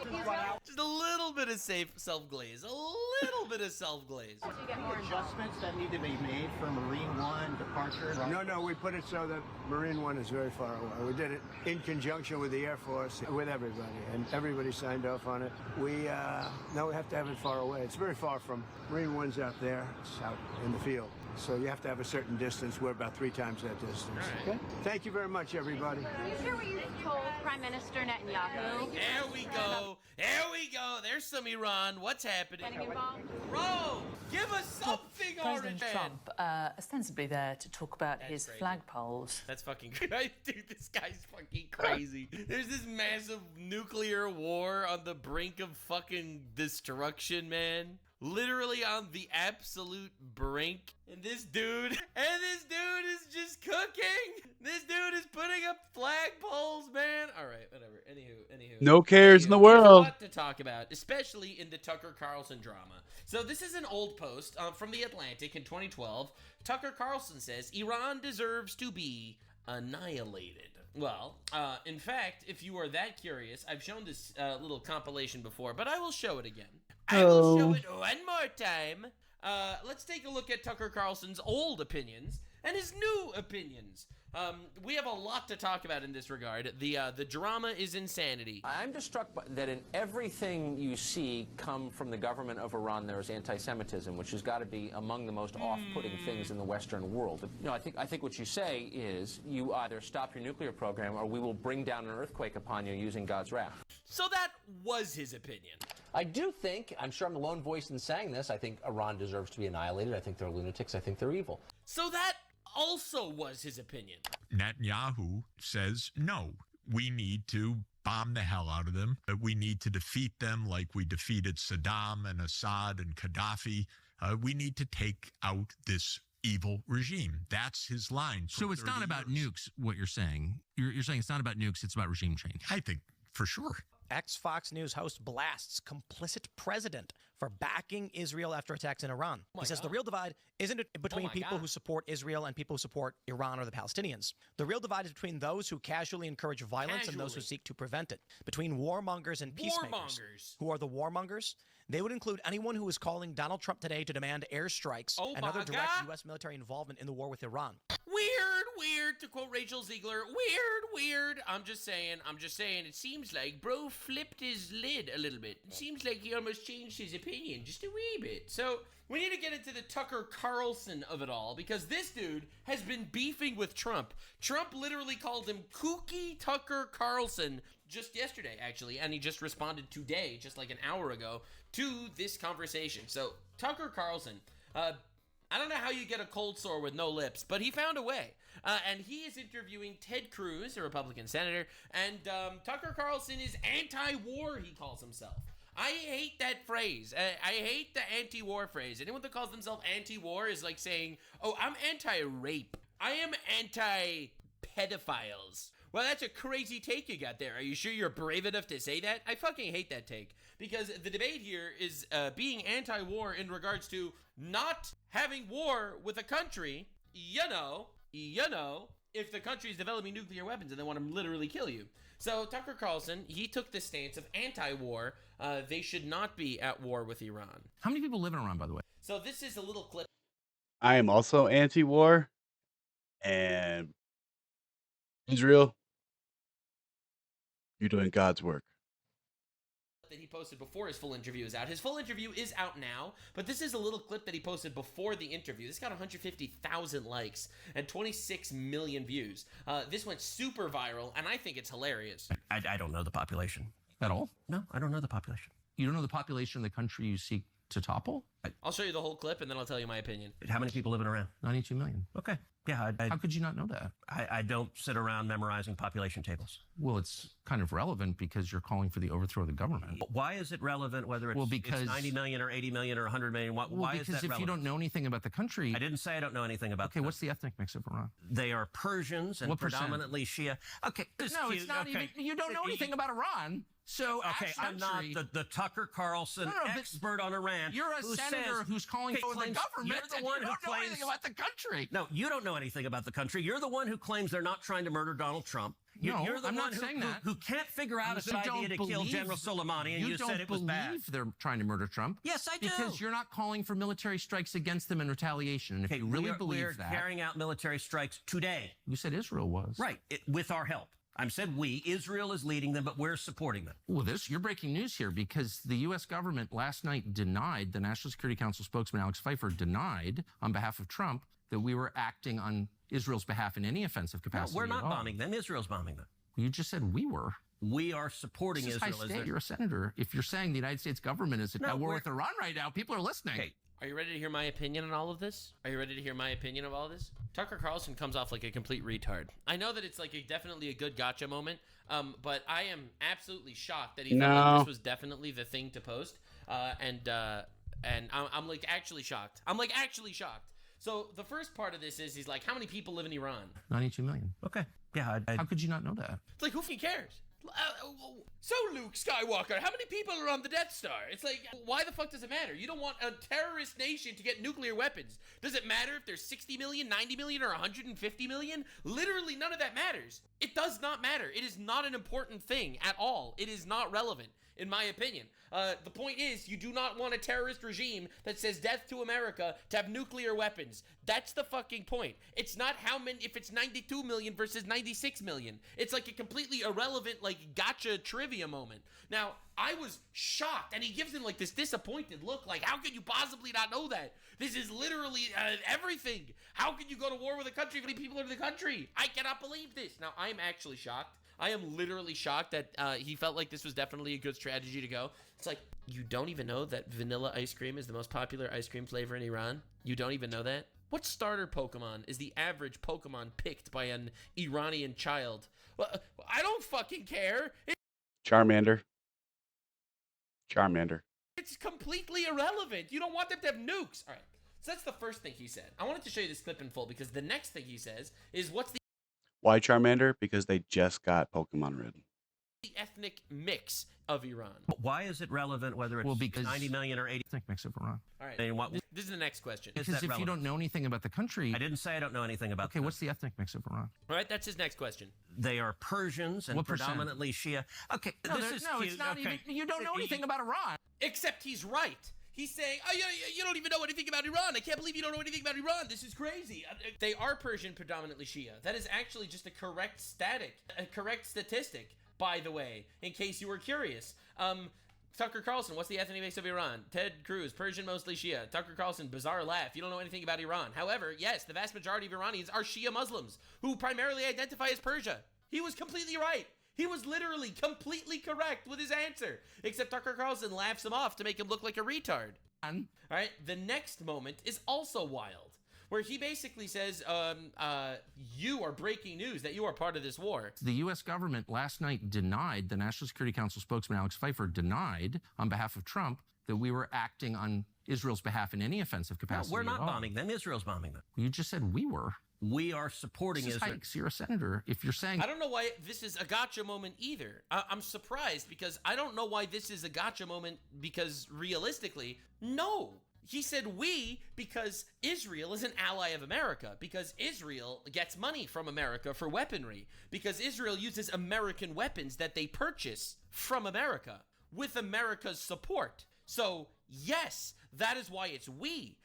Just a little bit of self-glaze. A little bit of self-glaze. Do you get more adjustments that need to be made for Marine One departure? No, we put it so that Marine One is very far away. We did it in conjunction with the Air Force, with everybody, and everybody signed off on it. Now we have to have it far away. It's very far from Marine One's out there. It's out in the field. So you have to have a certain distance. We're about 3 times that distance. Right. Okay? Thank you very much, everybody. Are you sure what you told Prime Minister Netanyahu? There we go. There we go. There's some Iran. What's happening? Getting involved? Bro, give us something, President Orange Man. Trump, ostensibly there to talk about his crazy. flagpoles. That's fucking crazy. Dude, this guy's fucking crazy. There's this massive nuclear war on the brink of fucking destruction, man. Literally on the absolute brink. And this dude is just cooking. This dude is putting up flagpoles, man. All right, whatever. Anywho. No cares in the There's a world. lot to talk about, especially in the Tucker Carlson drama. So this is an old post from The Atlantic in 2012. Tucker Carlson says Iran deserves to be annihilated. Well, in fact, if you are that curious, I've shown this little compilation before, but I will show it again. I will show it one more time. Let's take a look at Tucker Carlson's old opinions and his new opinions. We have a lot to talk about in this regard. The drama is insanity. I'm just struck by that in everything you see come from the government of Iran, there is anti-Semitism, which has got to be among the most off-putting things in the Western world. You know, I think what you say is you either stop your nuclear program or we will bring down an earthquake upon you using God's wrath. So that was his opinion. I do think, I'm sure I'm the lone voice in saying this, I think Iran deserves to be annihilated. I think they're lunatics. I think they're evil. So that also was his opinion. Netanyahu says, no, we need to bomb the hell out of them. We need to defeat them like we defeated Saddam and Assad and Gaddafi. We need to take out this evil regime. That's his line. So it's not about nukes, what you're saying. You're saying it's not about nukes, it's about regime change. I think for sure. Ex-Fox News host blasts complicit president for backing Israel after attacks in Iran. He says the real divide isn't between people who support Israel and people who support Iran or the Palestinians. The real divide is between those who casually encourage violence and those who seek to prevent it. Between warmongers and peacemakers. Who are the warmongers? They would include anyone who is calling Donald Trump today to demand airstrikes and other direct U.S. military involvement in the war with Iran. Weird, to quote Rachel Ziegler. Weird. I'm just saying, it seems like bro flipped his lid a little bit. It seems like he almost changed his opinion just a wee bit. So we need to get into the Tucker Carlson of it all, because this dude has been beefing with Trump. Trump literally called him kooky Tucker Carlson just yesterday, actually, and he just responded today, just like an hour ago, to this conversation. So Tucker Carlson, I don't know how you get a cold sore with no lips, but he found a way. And he is interviewing Ted Cruz, a Republican senator, and Tucker Carlson is anti-war, he calls himself. I hate that phrase. I hate the anti-war phrase. Anyone that calls themselves anti-war is like saying, oh, I'm anti-rape. I am anti-pedophiles. Well, that's a crazy take you got there. Are you sure you're brave enough to say that? I fucking hate that take. Because the debate here is being anti-war in regards to not having war with a country, you know, if the country is developing nuclear weapons and they want to literally kill you. So Tucker Carlson, he took the stance of anti-war. They should not be at war with Iran. How many people live in Iran, by the way? So this is a little clip. I am also anti-war, and Israel, you're doing God's work. That he posted before his full interview is out. His full interview is out now, but this is a little clip that he posted before the interview. This got 150,000 likes and 26 million views. This went super viral, and I think it's hilarious. I don't know the population. At all? No, I don't know the population. You don't know the population of the country you seek to topple? I'll show you the whole clip, and then I'll tell you my opinion. How many people live in Iran? 92 million. Okay. Yeah. How could you not know that? I don't sit around memorizing population tables. Well, it's kind of relevant because you're calling for the overthrow of the government. Why is it relevant whether it's, because, it's 90 million or 80 million or 100 million? Why is that relevant? Because if you don't know anything about the country... I didn't say I don't know anything about Okay, what's the ethnic mix of Iran? They are Persians and what predominantly Shia. Okay. No, it's not even... You don't know anything about Iran. So, okay, I'm not the Tucker Carlson expert on Iran. You're a senator who's calling for the government. You're the one who don't know anything about the country. No, you don't know anything about the country. You're the one who claims they're not trying to murder Donald Trump. No, you're the I'm one not saying that. Who can't figure out a idea to kill General Soleimani, and you said it was bad. You don't believe they're trying to murder Trump. Yes, I do. Because you're not calling for military strikes against them in retaliation. And if you really believe that... We're carrying out military strikes today. You said Israel was. Right, with our help. I said we. Israel is leading them, but we're supporting them. Well, you're breaking news here because the U.S. government last night denied, the National Security Council spokesman Alex Pfeiffer denied on behalf of Trump that we were acting on Israel's behalf in any offensive capacity. No, we're not bombing them. Israel's bombing them. You just said we were. We are supporting Israel. High state. You're a senator. If you're saying the United States government is at war with Iran right now, people are listening. Okay. Are you ready to hear my opinion on all of this? Are you ready to hear my opinion of all of this? Tucker Carlson comes off like a complete retard. I know that it's like definitely a good gotcha moment, but I am absolutely shocked that he felt like this was definitely the thing to post, and I'm like actually shocked. I'm like actually shocked. So the first part of this is he's like, how many people live in Iran? 92 million. Okay. Yeah. How could you not know that? It's like, who cares? So, Luke Skywalker, how many people are on the Death Star? It's like, why the fuck does it matter? You don't want a terrorist nation to get nuclear weapons. Does it matter if there's 60 million, 90 million, or 150 million? Literally none of that matters. It does not matter. It is not an important thing at all. It is not relevant, in my opinion. The point is, you do not want a terrorist regime that says death to America to have nuclear weapons. That's the fucking point. It's not how many, if it's 92 million versus 96 million. It's like a completely irrelevant, like, gotcha trivia moment. Now, I was shocked, and he gives him, like, this disappointed look, like, how could you possibly not know that? This is literally everything. How can you go to war with a country if any people are in the country? I cannot believe this. Now, I'm actually shocked. I am literally shocked that he felt like this was definitely a good strategy to go. It's like, you don't even know that vanilla ice cream is the most popular ice cream flavor in Iran? You don't even know that? What starter Pokemon is the average Pokemon picked by an Iranian child? Well, I don't fucking care. Charmander. Charmander. It's completely irrelevant. You don't want them to have nukes. All right. So that's the first thing he said. I wanted to show you this clip in full because the next thing he says is, what's the Why Charmander? Because they just got Pokemon ridden. ethnic mix of Iran? Why is it relevant whether it's because 90 million or 80? Ethnic mix of Iran. All right. And what, this is the next question. Because if you don't know anything about the country... I didn't say I don't know anything about Okay, what's the ethnic mix of Iran? All right, that's his next question. They are Persians and What percent? predominantly Shia. Okay, No, this is cute. it's not Okay. even... You don't know anything about Iran. Except he's right. He's saying, oh, you don't even know anything about Iran. I can't believe you don't know anything about Iran. This is crazy. They are Persian, predominantly Shia. That is actually just a correct statistic, by the way, in case you were curious. Tucker Carlson, what's the ethnic mix of Iran? Ted Cruz, Persian, mostly Shia. Tucker Carlson, bizarre laugh. You don't know anything about Iran. However, yes, the vast majority of Iranians are Shia Muslims who primarily identify as Persia. He was completely right. He was literally completely correct with his answer, except Tucker Carlson laughs him off to make him look like a retard. All right, the next moment is also wild, where he basically says, you are breaking news that you are part of this war. The U.S. government last night denied, the National Security Council spokesman Alex Pfeiffer denied on behalf of Trump that we were acting on Israel's behalf in any offensive capacity. No, we're not at all. bombing them. Israel's bombing them. You just said we were. We are supporting Israel. You're a senator. If you're saying... I don't know why this is a gotcha moment either. I'm surprised because I don't know why this is a gotcha moment because realistically, no. He said we because Israel is an ally of America, because Israel gets money from America for weaponry, because Israel uses American weapons that they purchase from America with America's support. So, yes, that is why it's we.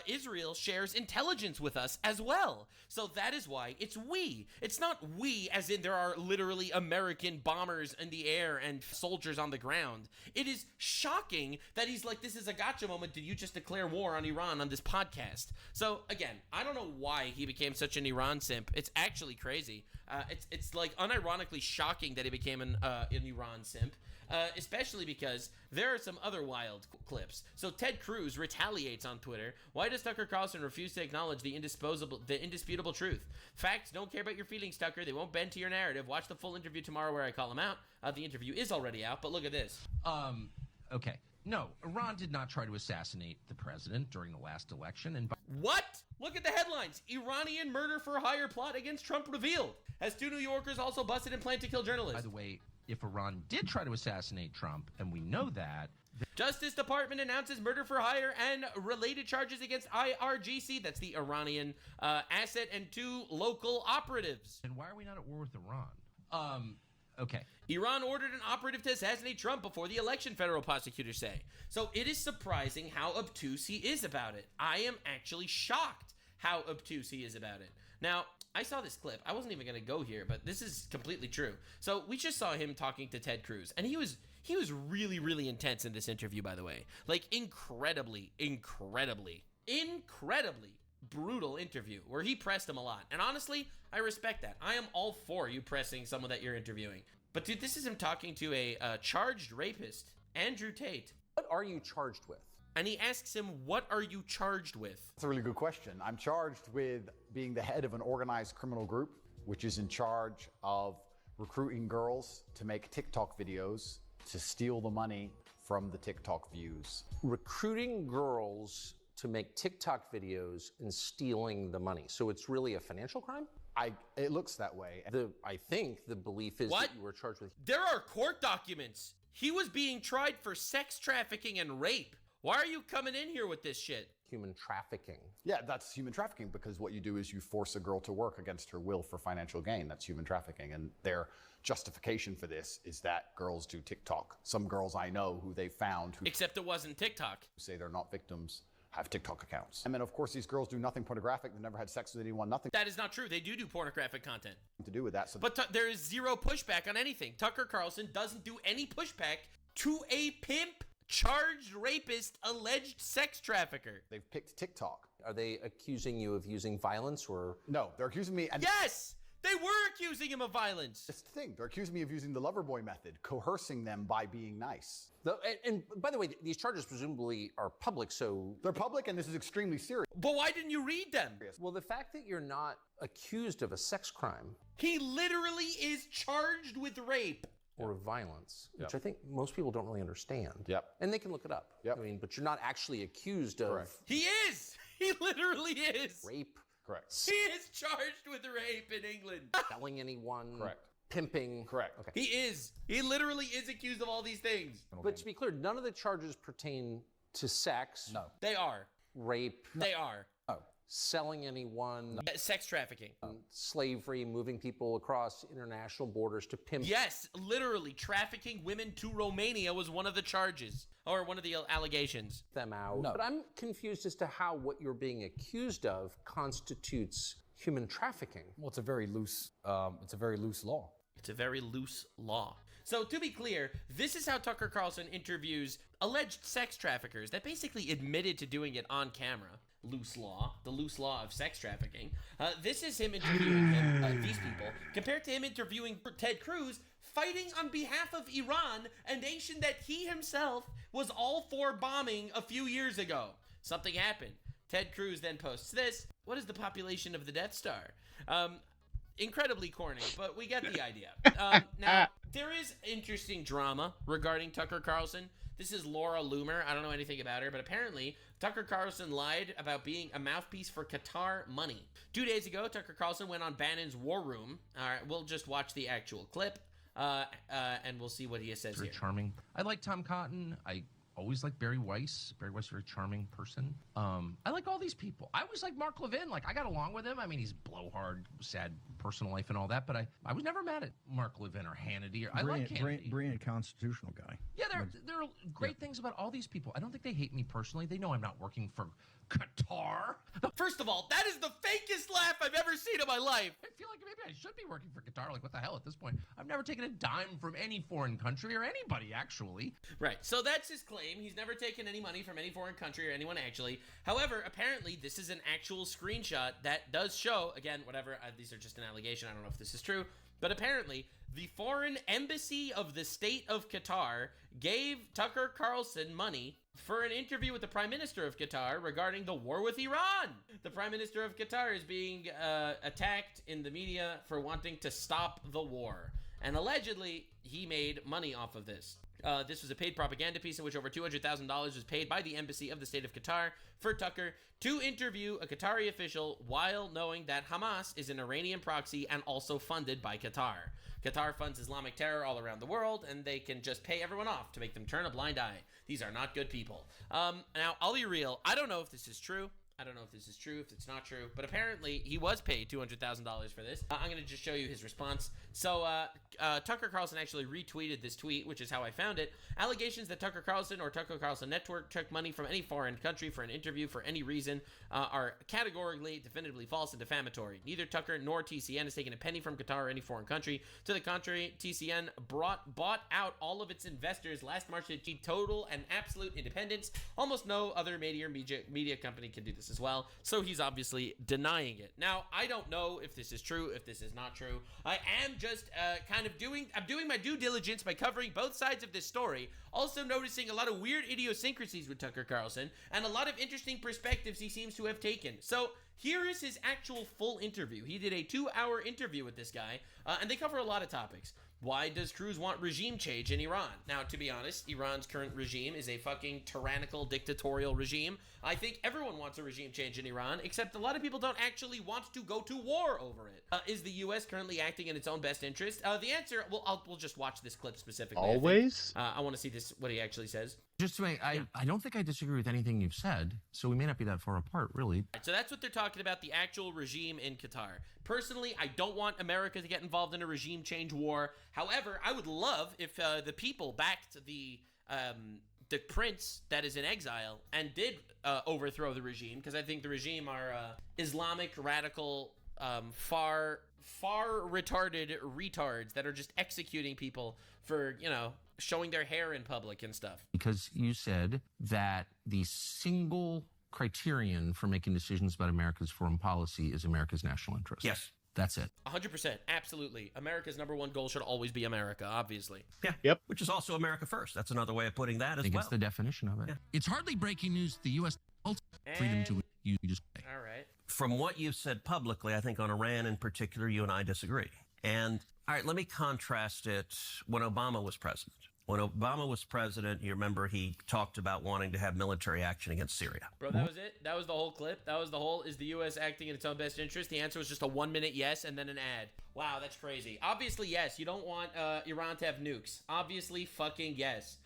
Israel shares intelligence with us as well. So that is why it's we. It's not we as in there are literally American bombers in the air and soldiers on the ground. It is shocking that he's like, this is a gotcha moment. Did you just declare war on Iran on this podcast? So again, I don't know why he became such an Iran simp. It's actually crazy. It's like unironically shocking that he became an Iran simp. Especially because there are some other wild clips. So Ted Cruz retaliates on Twitter. Why does Tucker Carlson refuse to acknowledge the indisputable truth? Facts don't care about your feelings, Tucker. They won't bend to your narrative. Watch the full interview tomorrow where I call him out. The interview is already out, but look at this. Okay. No, Iran did not try to assassinate the president during the last election. And what? Look at the headlines. Iranian murder for hire plot against Trump revealed. As 2 New Yorkers also busted and planned to kill journalists. By the way, if Iran did try to assassinate Trump, and we know that... Justice Department announces murder for hire and related charges against IRGC, that's the Iranian asset, and 2 local operatives. And why are we not at war with Iran? Okay. Iran ordered an operative to assassinate Trump before the election, federal prosecutors say. So it is surprising how obtuse he is about it. I am actually shocked how obtuse he is about it. Now, I saw this clip. I wasn't even going to go here, but this is completely true. So we just saw him talking to Ted Cruz, and he was really, really intense in this interview, by the way. Like, incredibly brutal interview where he pressed him a lot. And honestly, I respect that. I am all for you pressing someone that you're interviewing. But dude, this is him talking to a charged rapist, Andrew Tate. What are you charged with? And he asks him, what are you charged with? That's a really good question. I'm charged with being the head of an organized criminal group, which is in charge of recruiting girls to make TikTok videos to steal the money from the TikTok views. Recruiting girls to make TikTok videos and stealing the money. So it's really a financial crime? It looks that way. I think the belief is that you were charged with... There are court documents. He was being tried for sex trafficking and rape. Why are you coming in here with this shit? Human trafficking. Yeah, that's human trafficking because what you do is you force a girl to work against her will for financial gain. That's human trafficking. And their justification for this is that girls do TikTok. Some girls I know who they found who... Except it wasn't TikTok. ...say they're not victims have TikTok accounts. And then of course these girls do nothing pornographic. They've never had sex with anyone, nothing. That is not true. They do pornographic content. To do with that. So but there is zero pushback on anything. Tucker Carlson doesn't do any pushback to a pimp, charged rapist, alleged sex trafficker. They've picked TikTok. Are they accusing you of using violence or? No, they're accusing me. And yes! They were accusing him of violence. That's the thing. They're accusing me of using the lover boy method, coercing them by being nice. And by the way, these charges presumably are public, so... They're public and this is extremely serious. But why didn't you read them? Well, the fact that you're not accused of a sex crime... He literally is charged with rape. Or violence, which I think most people don't really understand. Yep. And they can look it up. Yep. I mean, but you're not actually accused of... Correct. He is! He literally is! Rape. Correct. He is charged with rape in England. Selling anyone. Correct. Pimping. Correct. Okay. He is. He literally is accused of all these things. But to be clear, none of the charges pertain to sex. No. They are. Rape. They are. Oh. Selling anyone. No. Sex trafficking. Slavery, moving people across international borders to pimp. Yes, literally. Trafficking women to Romania was one of the charges. Or one of the allegations. Them out. No. But I'm confused as to how what you're being accused of constitutes human trafficking. Well, it's a very loose law. It's a very loose law. So to be clear, this is how Tucker Carlson interviews alleged sex traffickers that basically admitted to doing it on camera. Loose law, the loose law of sex trafficking. This is him interviewing these people, compared to him interviewing Ted Cruz, fighting on behalf of Iran, a nation that he himself was all for bombing a few years ago. Something happened. Ted Cruz then posts this. What is the population of the Death Star? Incredibly corny, but we get the idea. Now, there is interesting drama regarding Tucker Carlson. This is Laura Loomer. I don't know anything about her, but apparently Tucker Carlson lied about being a mouthpiece for Qatar money. 2 days ago, Tucker Carlson went on Bannon's War Room. All right, we'll just watch the actual clip, and we'll see what he says Very here. charming. I like Tom Cotton. I always like Barry Weiss. Barry Weiss, very charming person. I like all these people. I always like Mark Levin. Like, I got along with him. I mean, he's blowhard, sad personal life and all that, but I was never mad at Mark Levin or Hannity. I like Hannity. Brilliant constitutional guy. Yeah, there are great things about all these people. I don't think they hate me personally. They know I'm not working for Qatar. First of all, that is the fakest laugh I've ever seen in my life. I feel like maybe I should be working for Qatar. Like, what the hell at this point? I've never taken a dime from any foreign country or anybody, actually. Right, so that's his claim. He's never taken any money from any foreign country or anyone, actually. However, apparently, this is an actual screenshot that does show, again, whatever, these are just an allegation. I don't know if this is true. But apparently, the foreign embassy of the state of Qatar gave Tucker Carlson money for an interview with the Prime Minister of Qatar regarding the war with Iran. The Prime Minister of Qatar is being attacked in the media for wanting to stop the war. And allegedly, he made money off of this. This was a paid propaganda piece in which over $200,000 was paid by the embassy of the state of Qatar for Tucker to interview a Qatari official while knowing that Hamas is an Iranian proxy and also funded by Qatar. Qatar funds Islamic terror all around the world, and they can just pay everyone off to make them turn a blind eye. These are not good people. Now, I'll be real. I don't know if this is true. I don't know if this is true, if it's not true, but apparently he was paid $200,000 for this. I'm going to just show you his response. So Tucker Carlson actually retweeted this tweet, which is how I found it. Allegations that Tucker Carlson or Tucker Carlson Network took money from any foreign country for an interview for any reason are categorically, definitively false and defamatory. Neither Tucker nor TCN has taken a penny from Qatar or any foreign country. To the contrary, TCN bought out all of its investors last March to achieve total and absolute independence. Almost no other media company can do this as well, so he's obviously denying it. Now, I don't know if this is true, if this is not true. I am just I'm doing my due diligence by covering both sides of this story, also noticing a lot of weird idiosyncrasies with Tucker Carlson, and a lot of interesting perspectives he seems to have taken. So, here is his actual full interview. He did a 2-hour interview with this guy, and they cover a lot of topics. Why does Cruz want regime change in Iran? Now, to be honest, Iran's current regime is a fucking tyrannical, dictatorial regime. I think everyone wants a regime change in Iran, except a lot of people don't actually want to go to war over it. Is the U.S. currently acting in its own best interest? The answer, we'll just watch this clip specifically. Always? I want to see this, what he actually says. Just to make, I don't think I disagree with anything you've said, so we may not be that far apart, really. So that's what they're talking about, the actual regime in Qatar. Personally, I don't want America to get involved in a regime change war. However, I would love if the people backed the prince that is in exile and did overthrow the regime, because I think the regime are Islamic, radical, far retarded retards that are just executing people for, showing their hair in public and stuff. Because you said that the single criterion for making decisions about America's foreign policy is America's national interest. Yes. That's it. 100%. Absolutely. America's number one goal should always be America, obviously. Yeah. Yep. Which is also America first. That's another way of putting that as well. I think it's the definition of it. Yeah. It's hardly breaking news. The U.S. freedom to you just say. All right. From what you've said publicly, I think on Iran in particular, you and I disagree. And all right, let me contrast it when Obama was president. When Obama was president, you remember he talked about wanting to have military action against Syria. Bro, that was it? That was the whole clip? That was the whole, is the U.S. acting in its own best interest? The answer was just a 1-minute yes and then an ad. Wow, that's crazy. Obviously, yes. You don't want Iran to have nukes. Obviously, fucking yes.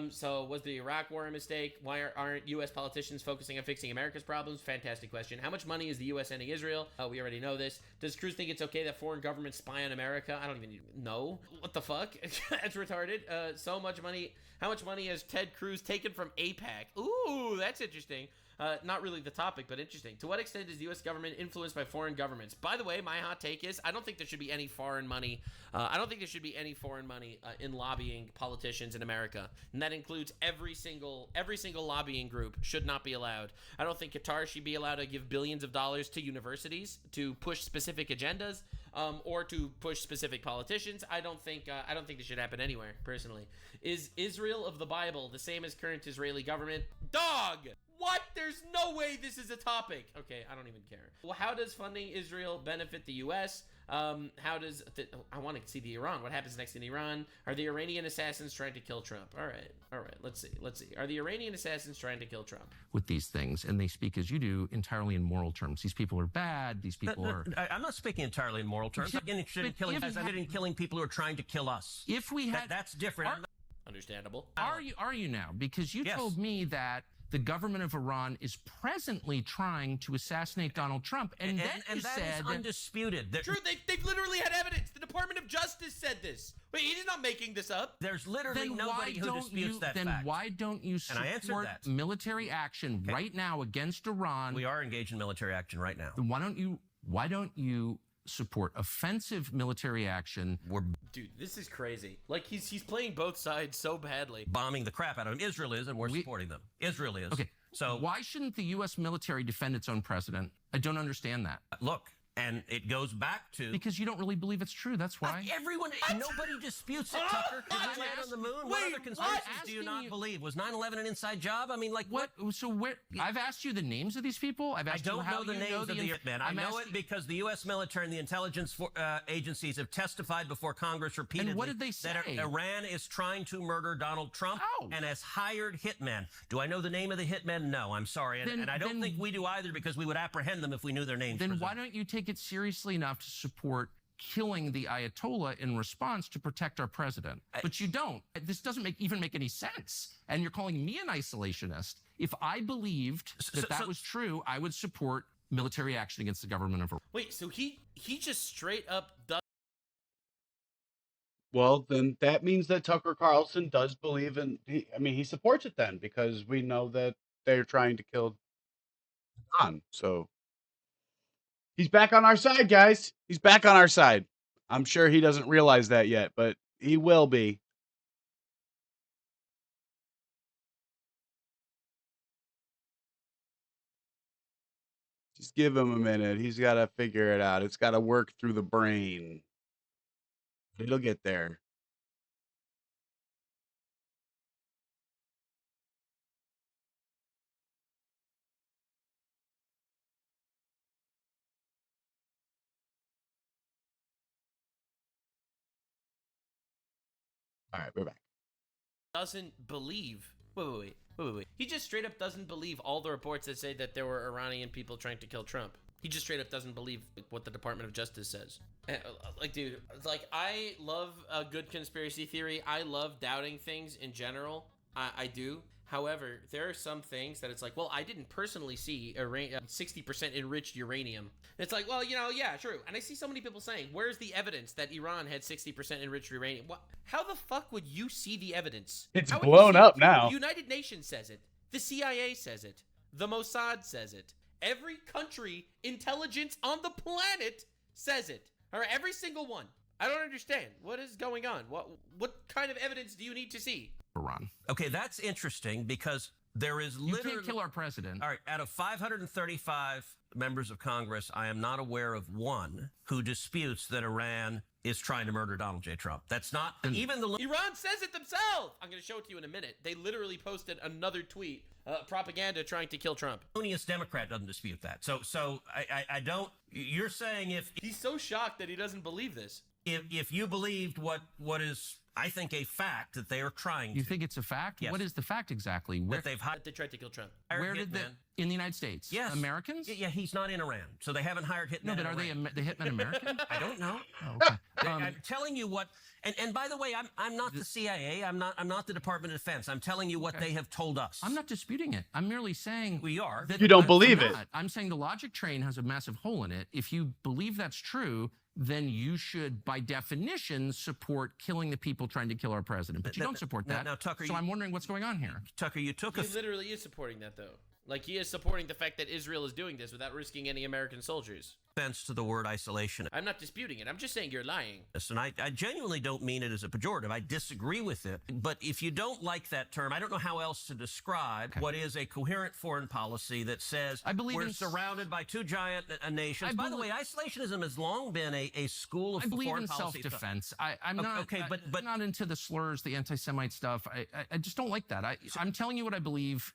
So was the Iraq war a mistake? Why aren't U.S. politicians focusing on fixing America's problems? Fantastic question. How much money is the U.S. sending Israel? We already know this. Does Cruz think it's okay that foreign governments spy on America? I don't even know. What the fuck? That's retarded. So much money. How much money has Ted Cruz taken from AIPAC? Ooh, that's interesting. Not really the topic, but interesting. To what extent is the U.S. government influenced by foreign governments? By the way, my hot take is I don't think there should be any foreign money. I don't think there should be any foreign money in lobbying politicians in America, and that includes every single lobbying group should not be allowed. I don't think Qatar should be allowed to give billions of dollars to universities to push specific agendas. Or to push specific politicians. I don't think this should happen anywhere, personally. Is Israel of the Bible the same as current Israeli government? Dog! What? There's no way this is a topic. Okay, I don't even care. Well, how does funding Israel benefit the U.S.? How does I want to see the Iran. What happens next in Iran? Are the Iranian assassins trying to kill Trump? All right. Let's see. Are the Iranian assassins trying to kill Trump? With these things, and they speak, as you do, entirely in moral terms. These people are bad. These people are... I'm not speaking entirely in moral terms. I'm interested in killing people who are trying to kill us. If we had... That's different. Understandable. Are you now? Because you told me that the government of Iran is presently trying to assassinate Donald Trump, and then you that said... is undisputed. True, they've literally had evidence. The Department of Justice said this. Wait, he's not making this up. There's literally nobody who disputes that fact. Then why don't you support military action right now against Iran? We are engaged in military action right now. Then why don't you support offensive military action? Dude, this is crazy. Like, he's playing both sides so badly. Bombing the crap out of them. Israel is, and we're supporting them. Israel is. Okay, so why shouldn't the U.S. military defend its own president? I don't understand that. Look, and it goes back to... Because you don't really believe it's true, that's why. Nobody disputes it, Tucker. Did we land on the moon? What other conspiracies do you not believe? Was 9/11 an inside job? I mean, like, what? So where... I've asked you the names of these people. I've asked you how I don't know the names of the hitmen. I know it because the U.S. military and the intelligence agencies have testified before Congress repeatedly. And what did they say? That Iran is trying to murder Donald Trump and has hired hitmen. Do I know the name of the hitmen? No, I'm sorry. And I don't think we do either, because we would apprehend them if we knew their names. Then why don't you take it seriously enough to support killing the Ayatollah in response to protect our president. But you don't. This doesn't even make any sense. And you're calling me an isolationist. If I believed that was true, I would support military action against the government of Iran. Wait, so he just straight up does. Well, then that means that Tucker Carlson does believe in. He supports it then because we know that they're trying to kill Iran. So he's back on our side, guys. He's back on our side. I'm sure he doesn't realize that yet, but he will be. Just give him a minute. He's got to figure it out. It's got to work through the brain. It'll get there. All right, we're back. Doesn't believe. Wait. He just straight up doesn't believe all the reports that say that there were Iranian people trying to kill Trump. He just straight up doesn't believe what the Department of Justice says. Like, dude, like, I love a good conspiracy theory. I love doubting things in general. I do. However, there are some things that it's like, well, I didn't personally see 60% enriched uranium. It's like, well, yeah, true. And I see so many people saying, where's the evidence that Iran had 60% enriched uranium? How the fuck would you see the evidence? It's blown up now. The United Nations says it. The CIA says it. The Mossad says it. Every country intelligence on the planet says it. All right, every single one. I don't understand. What is going on? What kind of evidence do you need to see? Iran. Okay, that's interesting because there is literally... You can't kill our president. All right, out of 535 members of Congress, I am not aware of one who disputes that Iran is trying to murder Donald J. Trump. That's not even the... Iran says it themselves! I'm going to show it to you in a minute. They literally posted another tweet, propaganda trying to kill Trump. The Unionist Democrat doesn't dispute that. So I don't... You're saying if... He's so shocked that he doesn't believe this. If you believed what is... I think a fact that they are trying to. You think it's a fact? Yes. What is the fact exactly? That they tried to kill Trump. Where did in the United States? Yes. Americans? Yeah, he's not in Iran. So they haven't hired hitmen. No, but are they the hitmen American? I don't know. Oh, okay. I'm telling you what, and by the way, I'm not the CIA. I'm not the Department of Defense. I'm telling you what they have told us. I'm not disputing it. I'm merely saying we are. That you don't believe it. I'm saying the logic train has a massive hole in it. If you believe that's true, then you should, by definition, support killing the people trying to kill our president. But you don't support that. Now, Tucker, so I'm wondering what's going on here. Tucker, you took He literally is supporting that, though. Like, he is supporting the fact that Israel is doing this without risking any American soldiers. offense to the word isolation. I'm not disputing it. I'm just saying you're lying. And I genuinely don't mean it as a pejorative. I disagree with it. But if you don't like that term, I don't know how else to describe what is a coherent foreign policy that says we're surrounded by two giant nations. By the way, isolationism has long been a school of foreign policy. I believe in self-defense. I'm not but not into the slurs, the anti-Semite stuff. I just don't like that. I'm telling you what I believe.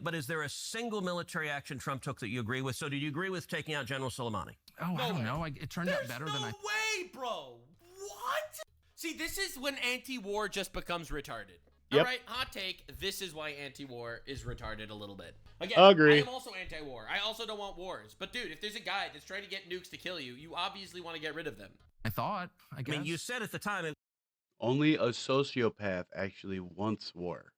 But is there a single military action Trump took that you agree with? So did you agree with taking out General Soleimani? Oh, I don't know. It turned out better than I... No way, bro. What? See, this is when anti-war just becomes retarded. Yep. All right, hot take. This is why anti-war is retarded a little bit. Again, Agree. I am also anti-war. I also don't want wars. But, dude, if there's a guy that's trying to get nukes to kill you, you obviously want to get rid of them. I thought, I guess. I mean, you said at the time... Only a sociopath actually wants war.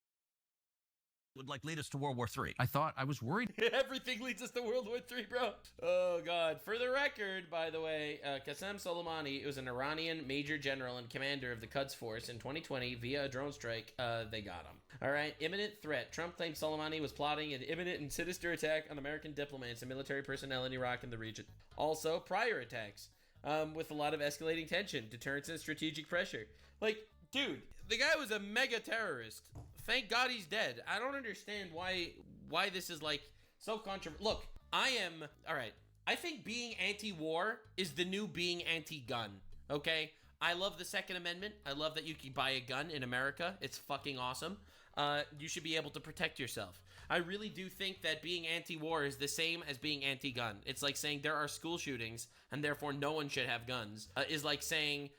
Would lead us to World War III. I thought, I was worried. Everything leads us to World War III, bro. Oh, God. For the record, by the way, Qasem Soleimani was an Iranian major general and commander of the Quds Force. In 2020, via a drone strike, they got him. All right, imminent threat. Trump claimed Soleimani was plotting an imminent and sinister attack on American diplomats and military personnel in Iraq and the region. Also, prior attacks with a lot of escalating tension, deterrence, and strategic pressure. Like, dude, the guy was a mega terrorist. Thank God he's dead. I don't understand why this is like so controversial. Look, all right. I think being anti-war is the new being anti-gun. Okay, I love the Second Amendment. I love that you can buy a gun in America. It's fucking awesome. You should be able to protect yourself. I really do think that being anti-war is the same as being anti-gun. It's like saying there are school shootings and therefore no one should have guns. Is like saying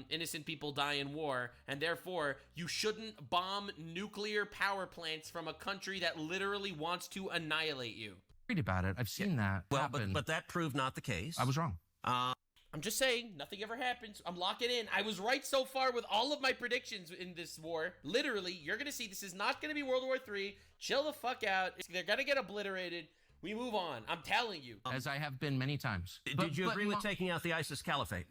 innocent people die in war and therefore you shouldn't bomb nuclear power plants from a country that literally wants to annihilate you. Read about it. I've seen that happen. But that proved not the case. I was wrong. I'm just saying, nothing ever happens. I'm locking in. I was right so far with all of my predictions in this war. Literally, you're going to see this is not going to be World War III. Chill the fuck out. They're going to get obliterated. We move on. I'm telling you. As I have been many times. Did you agree with taking out the ISIS caliphate?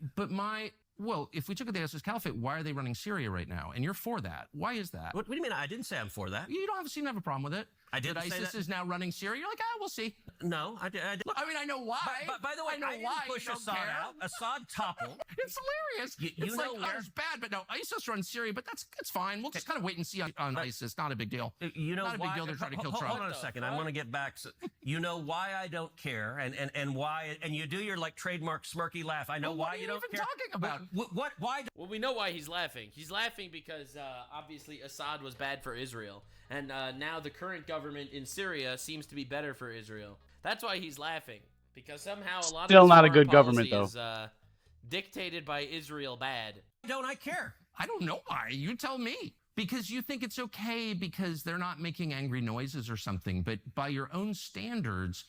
Well, if we took out the ISIS caliphate, why are they running Syria right now? And you're for that. Why is that? What do you mean? I didn't say I'm for that. You don't seem to have a problem with it. I didn't say ISIS that. is now running Syria. You're like, we'll see. No, I did. Look, I mean, I know why. But by the way, I know I didn't why push you don't Assad care. out. Assad toppled. It's hilarious. You know where? It's bad, but no, ISIS runs Syria, but that's fine. We'll just kind of wait and see on ISIS. Not a big deal. You know not why? a big deal. They're trying to kill Trump. Hold on a second. I want to get back. You know why I don't care, and why? And you do your like trademark smirky laugh. I know why you don't care. What are you even talking about? What? Why? Well, we know why he's laughing. He's laughing because obviously Assad was bad for Israel, and now the current government in Syria seems to be better for Israel. That's why he's laughing, because somehow a lot Still of not a foreign good government, policy is dictated by Israel bad. Don't I care? I don't know why. You tell me. Because you think it's okay because they're not making angry noises or something. But by your own standards,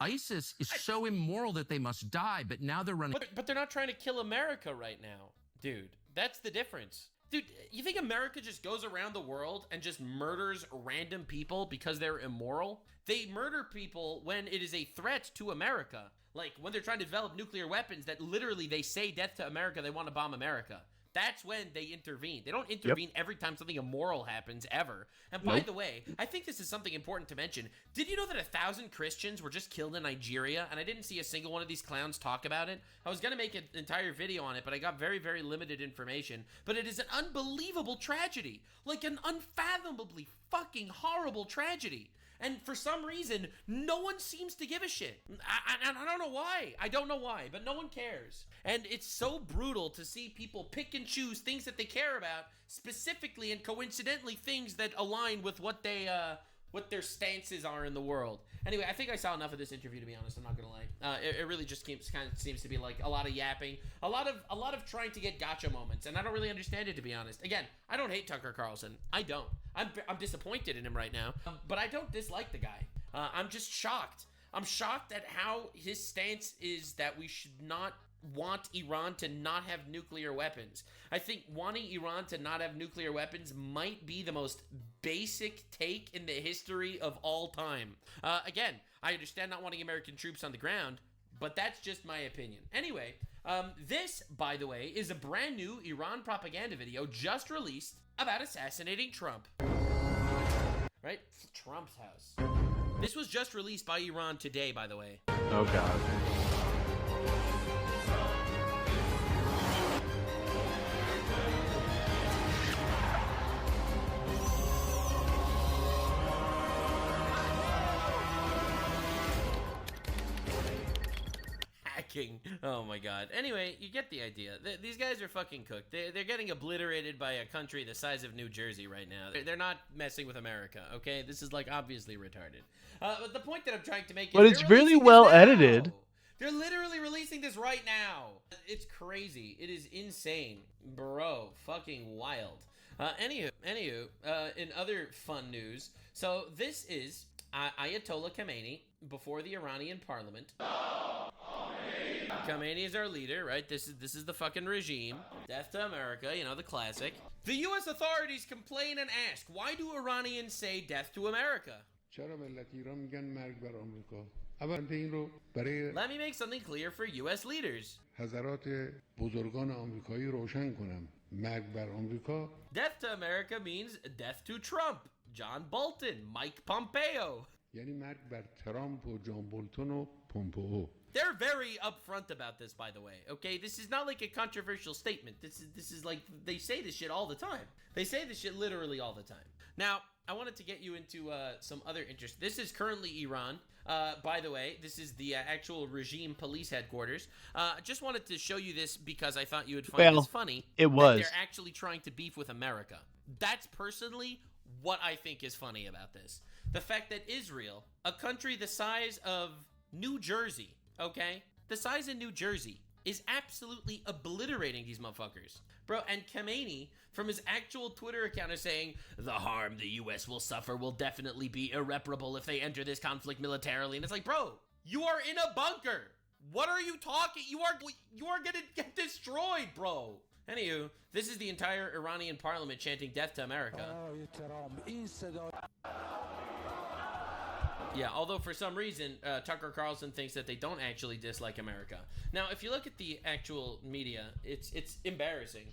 ISIS is so immoral that they must die. But now they're running. But they're not trying to kill America right now, dude. That's the difference. Dude, you think America just goes around the world and just murders random people because they're immoral? They murder people when it is a threat to America. Like when they're trying to develop nuclear weapons that literally they say death to America, they want to bomb America. That's when they intervene. They don't intervene every time something immoral happens, ever. And by the way, I think this is something important to mention. Did you know that 1,000 Christians were just killed in Nigeria? And I didn't see a single one of these clowns talk about it. I was going to make an entire video on it, but I got very, very limited information. But it is an unbelievable tragedy. Like an unfathomably fucking horrible tragedy. And for some reason, no one seems to give a shit. I don't know why. I don't know why, but no one cares. And it's so brutal to see people pick and choose things that they care about, specifically and coincidentally things that align with what what their stances are in the world. Anyway, I think I saw enough of this interview, to be honest. I'm not gonna lie. It really just kind of seems to be like a lot of yapping, a lot of trying to get gotcha moments, and I don't really understand it, to be honest. Again, I don't hate Tucker Carlson. I don't. I'm disappointed in him right now, but I don't dislike the guy. I'm just shocked. I'm shocked at how his stance is that we should not want Iran to not have nuclear weapons. I think wanting Iran to not have nuclear weapons might be the most basic take in the history of all time. Again, I understand not wanting American troops on the ground, but that's just my opinion. Anyway, this, by the way, is a brand new Iran propaganda video just released about assassinating Trump. Right? Trump's house. This was just released by Iran today, by the way. Oh, God. Oh my God. Anyway, you get the idea. These guys are fucking cooked. They're getting obliterated by a country the size of New Jersey right now. They're not messing with America, okay? This is like obviously retarded. But the point that I'm trying to make is, But it's really well edited. They're literally releasing this right now. It's crazy. It is insane. Bro, fucking wild. Anywho, in other fun news, so this is Ayatollah Khamenei before the Iranian parliament. Khamenei is our leader, right? This is the fucking regime. Death to America, you know, the classic. The U.S. authorities complain and ask, why do Iranians say death to America? Let me make something clear for U.S. leaders. Death to America means death to Trump, John Bolton, Mike Pompeo. They're very upfront about this, by the way, okay? This is not like a controversial statement. This is like, they say this shit all the time. They say this shit literally all the time. Now, I wanted to get you into some other interest. This is currently Iran. By the way, this is the actual regime police headquarters. I just wanted to show you this because I thought you would find this funny. It was. They're actually trying to beef with America. That's personally what I think is funny about this. The fact that Israel, a country the size of New Jersey, okay? The size of New Jersey is absolutely obliterating these motherfuckers. Bro, and Khamenei, from his actual Twitter account, is saying, the harm the U.S. will suffer will definitely be irreparable if they enter this conflict militarily. And it's like, bro, you are in a bunker. What are you talking? You are gonna get destroyed, bro. Anywho, this is the entire Iranian parliament chanting death to America. Yeah, although for some reason, Tucker Carlson thinks that they don't actually dislike America. Now, if you look at the actual media, it's embarrassing.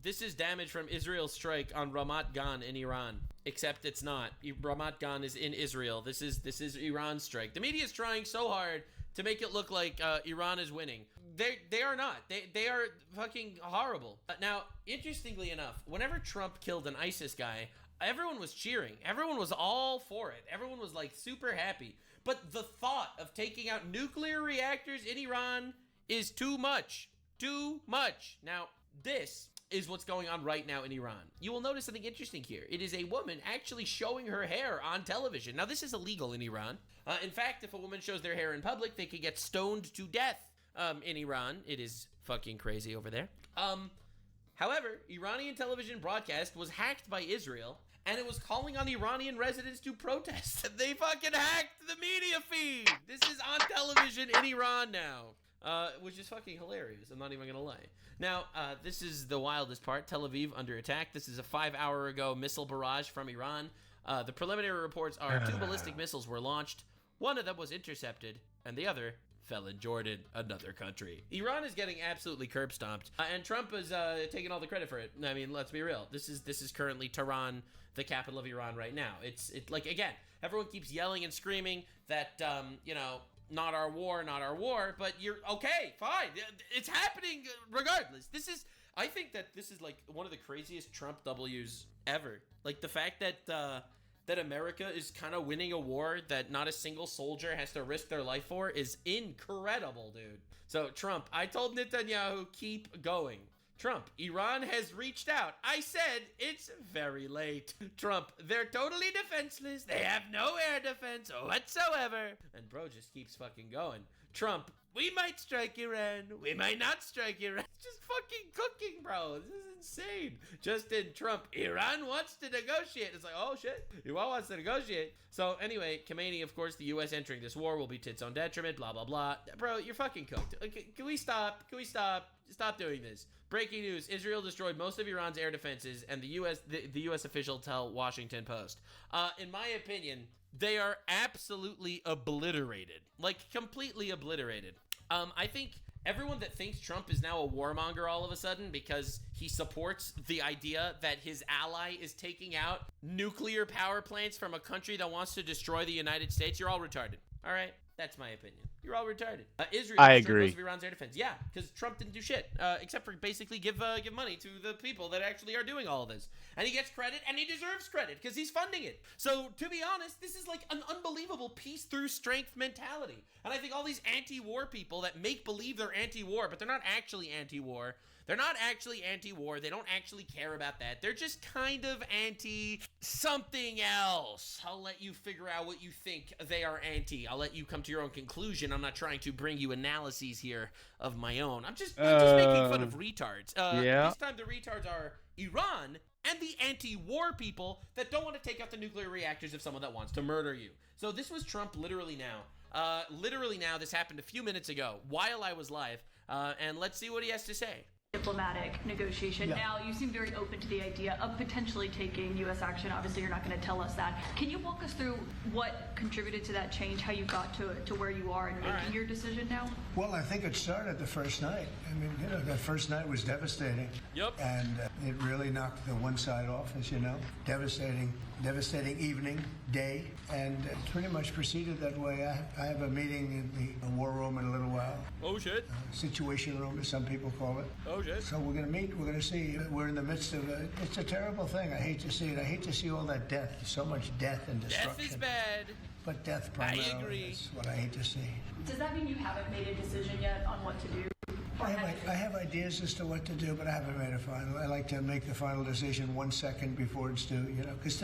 This is damage from Israel's strike on Ramat Gan in Iran, except it's not. Ramat Gan is in Israel. This is Iran's strike. The media is trying so hard to make it look like Iran is winning. They are not. They are fucking horrible. Now, interestingly enough, whenever Trump killed an ISIS guy, everyone was cheering. Everyone was all for it. Everyone was like super happy. But the thought of taking out nuclear reactors in Iran is too much. Too much. Now, this is what's going on right now in Iran. You will notice something interesting here. It is a woman actually showing her hair on television. Now, this is illegal in Iran. In fact, if a woman shows their hair in public, they could get stoned to death in Iran. It is fucking crazy over there. However, Iranian television broadcast was hacked by Israel, and it was calling on Iranian residents to protest. They fucking hacked the media feed. This is on television in Iran now, which is fucking hilarious. I'm not even gonna lie. Now, this is the wildest part. Tel Aviv under attack. This is a 5-hour ago missile barrage from Iran. The preliminary reports are 2 ballistic missiles were launched. One of them was intercepted, and the other fell in Jordan, another country. Iran is getting absolutely curb stomped, and Trump is taking all the credit for it. I mean, let's be real. This is currently Tehran, the capital of Iran right now. It's like, again, everyone keeps yelling and screaming that you know, not our war, but you're okay, fine. It's happening regardless. I think that this is like one of the craziest Trump W's ever. Like the fact that that America is kind of winning a war that not a single soldier has to risk their life for is incredible, dude. So Trump, I told Netanyahu, keep going. Trump, Iran has reached out. I said it's very late. Trump, they're totally defenseless. They have no air defense whatsoever. And bro just keeps fucking going. Trump, we might strike Iran. We might not strike Iran. It's just fucking cooking, bro. This is insane. Justin Trump, Iran wants to negotiate. It's like, oh shit, Iran wants to negotiate. So anyway, Khomeini, of course, the U.S. entering this war will be to its own detriment, blah, blah, blah. Bro, you're fucking cooked. Okay, can we stop? Can we stop? Stop doing this. Breaking news, Israel destroyed most of Iran's air defenses, and the U.S. official tell Washington Post. In my opinion, they are absolutely obliterated. Like, completely obliterated. I think everyone that thinks Trump is now a warmonger all of a sudden because he supports the idea that his ally is taking out nuclear power plants from a country that wants to destroy the United States, you're all retarded. All right? That's my opinion. You're all retarded. Israel I destroyed agree. most of Iran's air defense. Yeah, because Trump didn't do shit, except for basically give money to the people that actually are doing all of this. And he gets credit, and he deserves credit, because he's funding it. So, to be honest, this is like an unbelievable peace through strength mentality. And I think all these anti-war people that make believe they're anti-war, but they're not actually anti-war. They're not actually anti-war. They don't actually care about that. They're just kind of anti-something else. I'll let you figure out what you think they are anti. I'll let you come to your own conclusion. I'm not trying to bring you analyses here of my own. I'm just making fun of retards. Yeah. This time the retards are Iran and the anti-war people that don't want to take out the nuclear reactors of someone that wants to murder you. So this was Trump literally now. This happened a few minutes ago while I was live. And let's see what he has to say. Diplomatic negotiation. Yeah. Now, you seem very open to the idea of potentially taking U.S. action. Obviously, you're not going to tell us that. Can you walk us through what contributed to that change, how you got to where you are in making your decision now? Well, I think it started the first night. I mean, you know, that first night was devastating. Yep. And it really knocked the one side off, as you know. Devastating evening, day, and it pretty much proceeded that way. I have a meeting in the war room in a little while. Oh, shit. Situation room, as some people call it. Oh, shit. So we're going to meet. We're going to see. We're in the midst of it's a terrible thing. I hate to see it. I hate to see all that death. So much death and destruction. Death is bad. But death primarily I agree. is what I hate to see. Does that mean you haven't made a decision yet on what to do? I have ideas as to what to do, but I haven't made a final. I like to make the final decision 1 second before it's due, you know, because...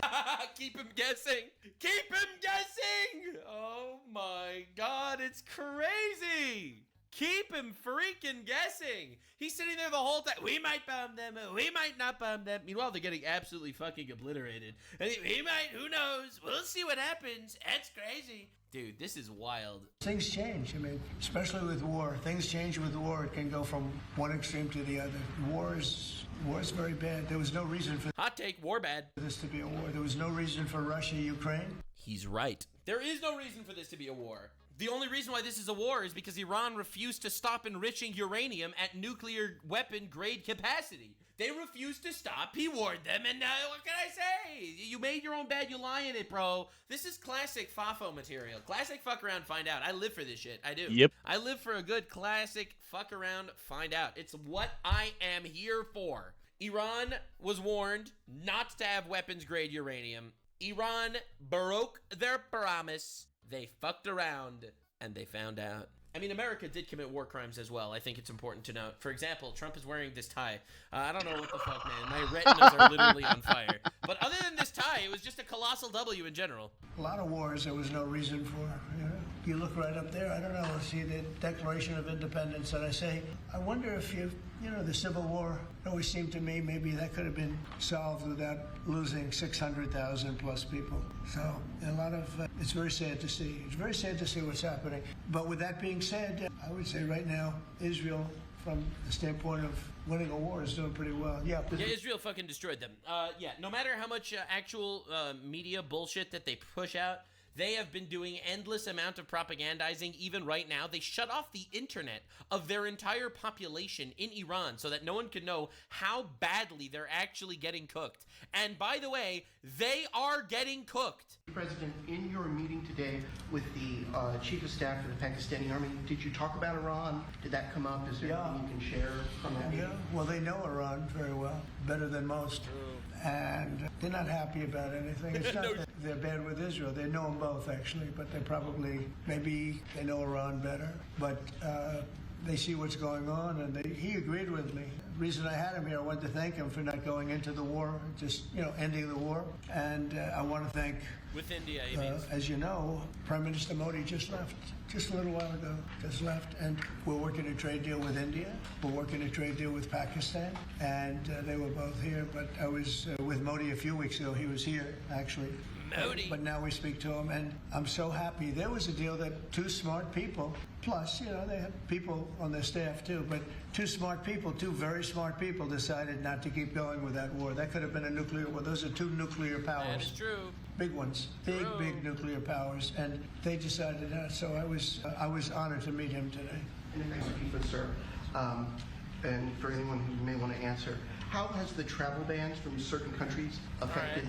Keep him guessing. Keep him guessing. Oh, my God. It's crazy. Keep him freaking guessing. He's sitting there the whole time. We might bomb them. We might not bomb them. Meanwhile, they're getting absolutely fucking obliterated. And he might. Who knows? We'll see what happens. That's crazy. Dude, this is wild. Things change. I mean, especially with war. Things change with war. It can go from one extreme to the other. War is very bad. There was no reason for hot take, war bad. This to be a war. There was no reason for Russia, Ukraine. He's right. There is no reason for this to be a war. The only reason why this is a war is because Iran refused to stop enriching uranium at nuclear weapon grade capacity. They refused to stop. He warned them, and what can I say? You made your own bed, you lie in it, bro. This is classic FAFO material. Classic fuck around, find out. I live for this shit. I do. Yep. I live for a good classic fuck around, find out. It's what I am here for. Iran was warned not to have weapons-grade uranium. Iran broke their promise. They fucked around, and they found out. I mean, America did commit war crimes as well. I think it's important to note. For example, Trump is wearing this tie. I don't know what the fuck, man. My retinas are literally on fire. But other than this tie, it was just a colossal W in general. A lot of wars there was no reason for. You look right up there, I don't know, see the Declaration of Independence, and I say, I wonder if the Civil War, it always seemed to me maybe that could have been solved without losing 600,000 plus people. So a lot of, it's very sad to see. It's very sad to see what's happening. But with that being said, I would say right now, Israel, from the standpoint of winning a war, is doing pretty well. Yeah, Israel fucking destroyed them. No matter how much actual media bullshit that they push out, they have been doing endless amount of propagandizing. Even right now, they shut off the internet of their entire population in Iran so that no one can know how badly they're actually getting cooked. And by the way, they are getting cooked. President, in your meeting today with the Chief of Staff for the Pakistani Army, did you talk about Iran? Did that come up? Is there anything you can share from that meeting? Yeah, well, they know Iran very well, better than most. And they're not happy about anything. It's not that they're bad with Israel. They know them both, actually, but they probably, maybe they know Iran better. But they see what's going on, and he agreed with me. The reason I had him here, I wanted to thank him for not going into the war, just, ending the war. And I want to thank, with India, he means. As you know, Prime Minister Modi just left, just a little while ago, and we're working a trade deal with India. We're working a trade deal with Pakistan, and they were both here. But I was with Modi a few weeks ago. He was here, actually. Modi. But now we speak to him, and I'm so happy. There was a deal that two smart people, plus, they have people on their staff too, but two very smart people decided not to keep going with that war. That could have been a nuclear war. Those are two nuclear powers. That is true. Big ones, big nuclear powers, and they decided not. So I was honored to meet him today. And thanks, sir. And for anyone who may want to answer, how has the travel bans from certain countries affected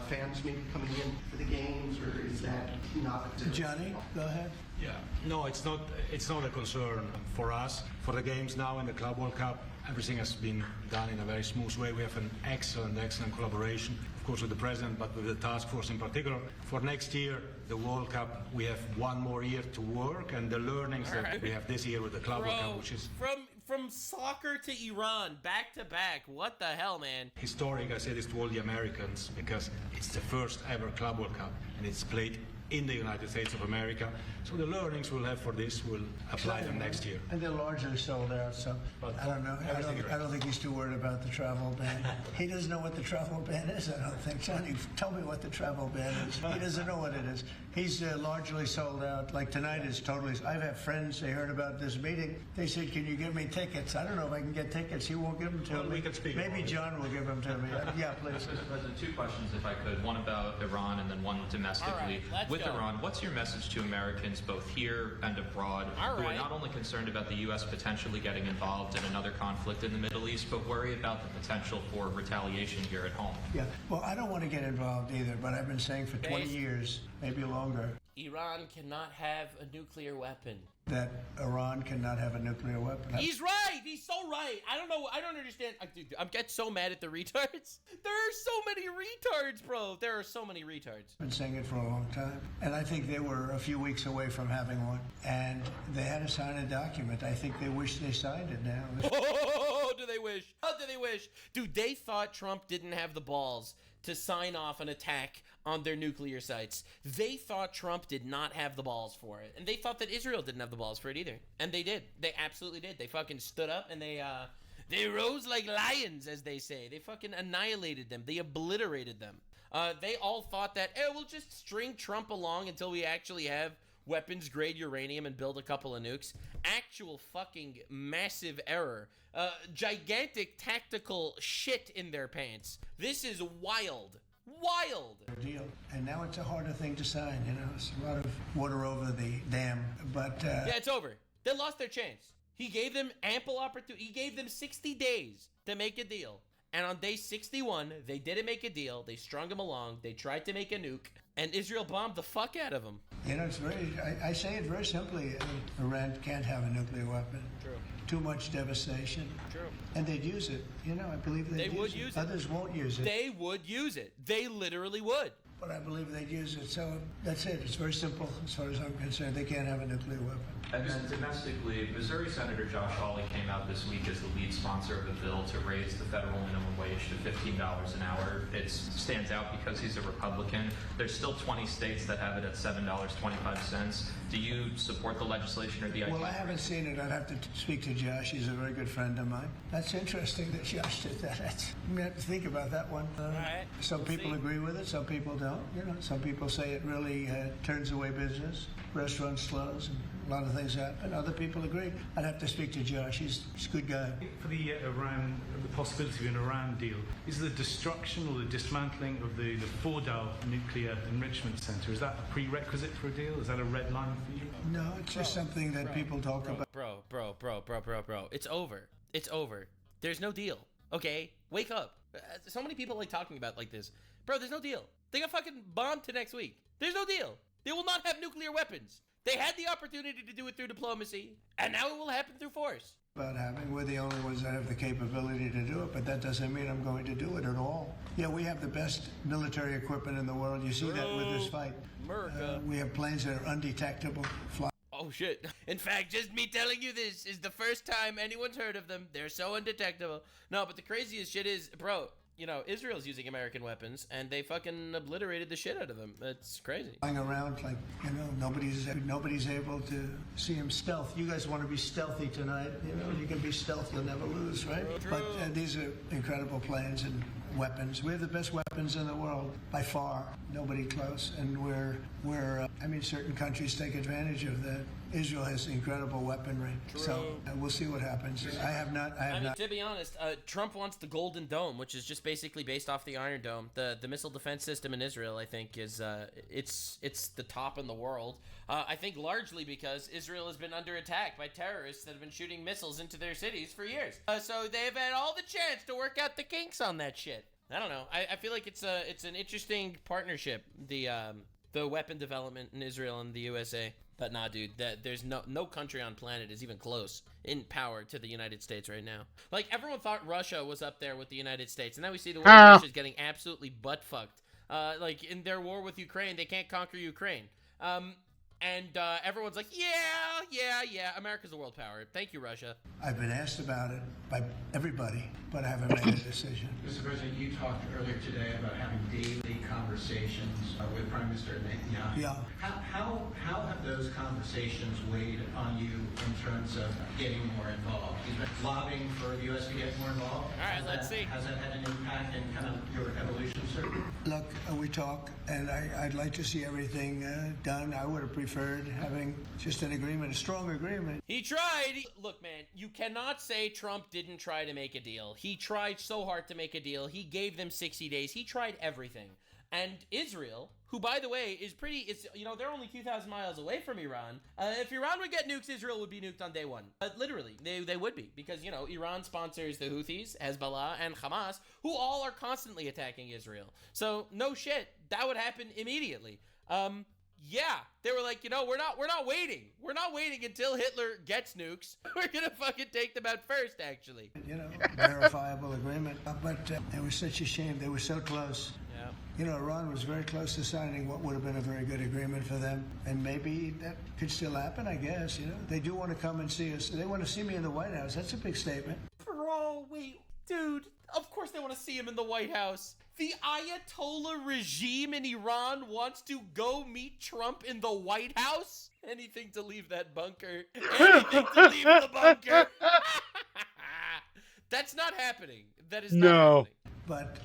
fans maybe coming in for the games, or is that not? Johnny, go ahead. Yeah, no, it's not a concern for us. For the games now in the Club World Cup, everything has been done in a very smooth way. We have an excellent collaboration, of course, with the president, but with the task force in particular. For next year, the World Cup, we have one more year to work, and the learnings that we have this year with the Club World Cup, which is from soccer to Iran, back to back. What the hell, man? Historic, I say this to all the Americans, because it's the first ever Club World Cup, and it's played in the United States of America. So the learnings we'll have for this will apply them next year. And they're largely sold out, so I don't know. I don't think he's too worried about the travel ban. He doesn't know what the travel ban is, I don't think. Johnny, tell me what the travel ban is. He doesn't know what it is. He's largely sold out. Like tonight is totally. I've had friends, they heard about this meeting. They said, can you give me tickets? I don't know if I can get tickets. He won't give them to me. We can speak. Maybe John will give them to me. Yeah, please. Mr. President, two questions, if I could. One about Iran and then one domestically. With Iran, what's your message to Americans both here and abroad who are not only concerned about the U.S. potentially getting involved in another conflict in the Middle East, but worry about the potential for retaliation here at home? Yeah, well, I don't want to get involved either, but I've been saying for 20 years, maybe longer, Iran cannot have a nuclear weapon. That Iran cannot have a nuclear weapon. He's right. He's so right. I don't know. I don't understand. Dude, I'm getting so mad at the retards. There are so many retards, bro. There are so many retards. I've been saying it for a long time. And I think they were a few weeks away from having one. And they had to sign a document. I think they wish they signed it now. Oh, do they wish? Oh, do they wish? Dude, they thought Trump didn't have the balls to sign off an attack on their nuclear sites. They thought Trump did not have the balls for it. And they thought that Israel didn't have the balls for it either. And they did. They absolutely did. They fucking stood up and they rose like lions, as they say. They fucking annihilated them. They obliterated them. They all thought that, we'll just string Trump along until we actually have weapons-grade uranium and build a couple of nukes. Actual fucking massive error. Gigantic tactical shit in their pants. This is wild. Wild. Deal. And now it's a harder thing to sign, you know. It's a lot of water over the dam, but... Yeah, it's over. They lost their chance. He gave them ample opportunity. He gave them 60 days to make a deal. And on day 61, they didn't make a deal. They strung him along. They tried to make a nuke. And Israel bombed the fuck out of him. You know, it's I say it very simply. Iran can't have a nuclear weapon. True. Too much devastation. True. And they'd use it. You know, I believe they would use it. Others won't use it. They would use it. They literally would. But I believe they'd use it. So that's it. It's very simple as far as I'm concerned. They can't have a nuclear weapon. And then domestically, Missouri Senator Josh Hawley came out this week as the lead sponsor of a bill to raise the federal minimum wage to $15 an hour. It stands out because he's a Republican. There's still 20 states that have it at $7.25. Do you support the legislation or the idea? Well, I haven't seen it. I'd have to speak to Josh. He's a very good friend of mine. That's interesting that Josh did that. I'm going to have to think about that one. Right. Some people agree with it. Some people don't. You know, some people say it really turns away business. Restaurants close and a lot of things happen. Other people agree. I'd have to speak to Josh. He's a good guy. For the possibility of an Iran deal, is the destruction or the dismantling of the Fordow nuclear enrichment center, is that a prerequisite for a deal? Is that a red line for you? No, it's just something that people talk about. Bro. It's over. It's over. There's no deal. Okay? Wake up. So many people like talking about like this. Bro, there's no deal. They got fucking bombed to next week. There's no deal. They will not have nuclear weapons. They had the opportunity to do it through diplomacy, and now it will happen through force. About having, we're the only ones that have the capability to do it, but that doesn't mean I'm going to do it at all. Yeah, we have the best military equipment in the world. You see that with this fight. America. We have planes that are undetectable. Oh shit. In fact, just me telling you this is the first time anyone's heard of them. They're so undetectable. No, but the craziest shit is, bro, you know, Israel's using American weapons, and they fucking obliterated the shit out of them. It's crazy. Flying around like, you know, nobody's able to see him stealth. You guys want to be stealthy tonight. You know, you can be stealth, you'll never lose, right? True. But these are incredible planes and weapons. We have the best weapons in the world, by far. Nobody close. And I mean, certain countries take advantage of that. Israel has incredible weaponry. True. So we'll see what happens. I mean, to be honest, Trump wants the Golden Dome, which is just basically based off the Iron Dome. The missile defense system in Israel, I think, is it's the top in the world. I think largely because Israel has been under attack by terrorists that have been shooting missiles into their cities for years. So they've had all the chance to work out the kinks on that shit. I don't know. I feel like it's an interesting partnership, the weapon development in Israel and the USA. But nah, dude, there's no country on planet is even close in power to the United States right now. Like, everyone thought Russia was up there with the United States, and now we see the way Russia's getting absolutely butt-fucked. Like, in their war with Ukraine, they can't conquer Ukraine. And everyone's like, yeah, America's a world power. Thank you, Russia. I've been asked about it by everybody, but I haven't made a decision. Mr. President, you talked earlier today about having daily conversations with Prime Minister Netanyahu. Yeah. How have those conversations weighed on you in terms of getting more involved? He's been lobbying for the U.S. to get more involved. All right, let's see. Has that had an impact in kind of your evolution, sir? Look, we talk, and I'd like to see everything done. I would have preferred having just an agreement, a strong agreement. He tried. Look, man, you cannot say Trump didn't try to make a deal. He tried so hard to make a deal. He gave them 60 days. He tried everything. And Israel, who, by the way, they're only 2,000 miles away from Iran. If Iran would get nukes, Israel would be nuked on day one. Literally, they would be. Because, Iran sponsors the Houthis, Hezbollah, and Hamas, who all are constantly attacking Israel. So, no shit. That would happen immediately. Yeah, they were like, we're not waiting. We're not waiting until Hitler gets nukes. We're going to fucking take them out first, actually. Verifiable agreement. But it was such a shame. They were so close. Yeah. Iran was very close to signing what would have been a very good agreement for them. And maybe that could still happen, I guess. They do want to come and see us. They want to see me in the White House. That's a big statement. Bro, wait, dude. Of course they want to see him in the White House. The Ayatollah regime in Iran wants to go meet Trump in the White House? Anything to leave that bunker. Anything to leave the bunker. That's not happening. That is not happening. But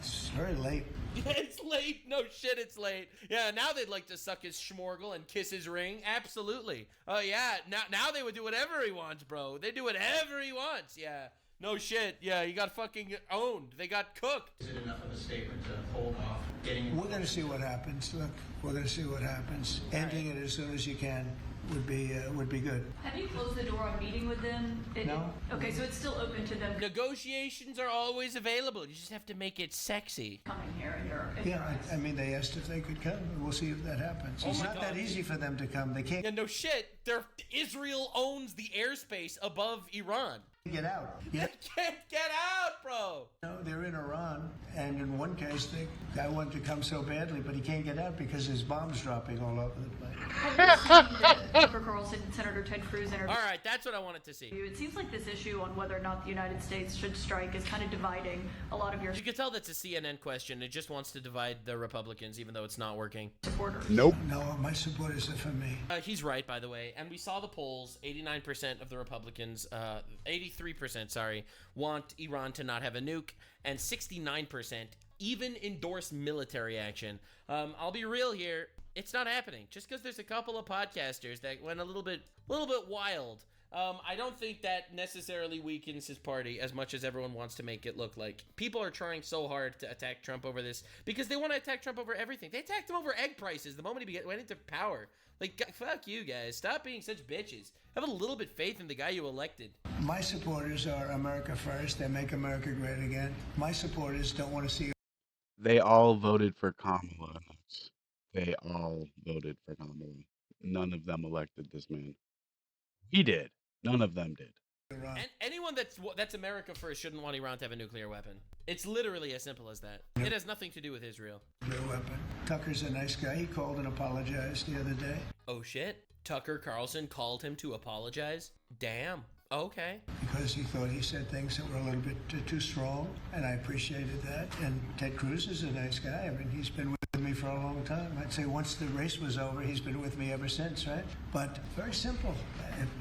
it's very late. It's late. No shit, it's late. Yeah, now they'd like to suck his schmorgel and kiss his ring. Absolutely. Oh, yeah. Now they would do whatever he wants, bro. They do whatever he wants. Yeah. No shit. Yeah, he got fucking owned. They got cooked. Is it enough of a statement to hold off getting... We're going to see what happens. Look, we're going to see what happens. Ending it as soon as you can would be good. Have you closed the door on meeting with them? No. Okay, so it's still open to them Negotiations are always available. You just have to make it sexy. coming here in Europe. Yeah, I mean, they asked if they could come, and we'll see if that happens. It's not that easy for them to come. They can't Yeah, no shit. Israel owns the airspace above Iran. get out. They can't get out, bro. No, they're in Iran, and in one case, the guy wanted to come so badly, but he can't get out because his bomb's dropping all over the place. Have you seen the Tucker Carlson, Senator Ted Cruz interview? All right, that's what I wanted to see. It seems like this issue on whether or not the United States should strike is kind of dividing a lot of your You can tell that's a CNN question. It just wants to divide the Republicans, even though it's not working. supporters. Nope. No, my supporters are for me. He's right, by the way. And we saw the polls. 89% of the Republicans, 83%, sorry, want Iran to not have a nuke. And 69% even endorse military action. I'll be real here. It's not happening. Just because there's a couple of podcasters that went a little bit wild. I don't think that necessarily weakens his party as much as everyone wants to make it look like. People are trying so hard to attack Trump over this because they want to attack Trump over everything. They attacked him over egg prices the moment he went into power. Like, fuck you guys. Stop being such bitches. Have a little bit faith in the guy you elected. My supporters are America first. They make America great again. My supporters don't want to see. They all voted for Kamala. They all voted for Kamala. None of them elected this man. He did. None of them did. And anyone that's America first shouldn't want Iran to have a nuclear weapon. It's literally as simple as that. It has nothing to do with Israel. Nuclear weapon. Tucker's a nice guy. He called and apologized the other day. Oh shit. Tucker Carlson called him to apologize? Damn. Okay. Because he thought he said things that were a little bit too strong, and I appreciated that. And Ted Cruz is a nice guy. I mean, he's been with me for a long time. I'd say once the race was over, he's been with me ever since, right? But very simple.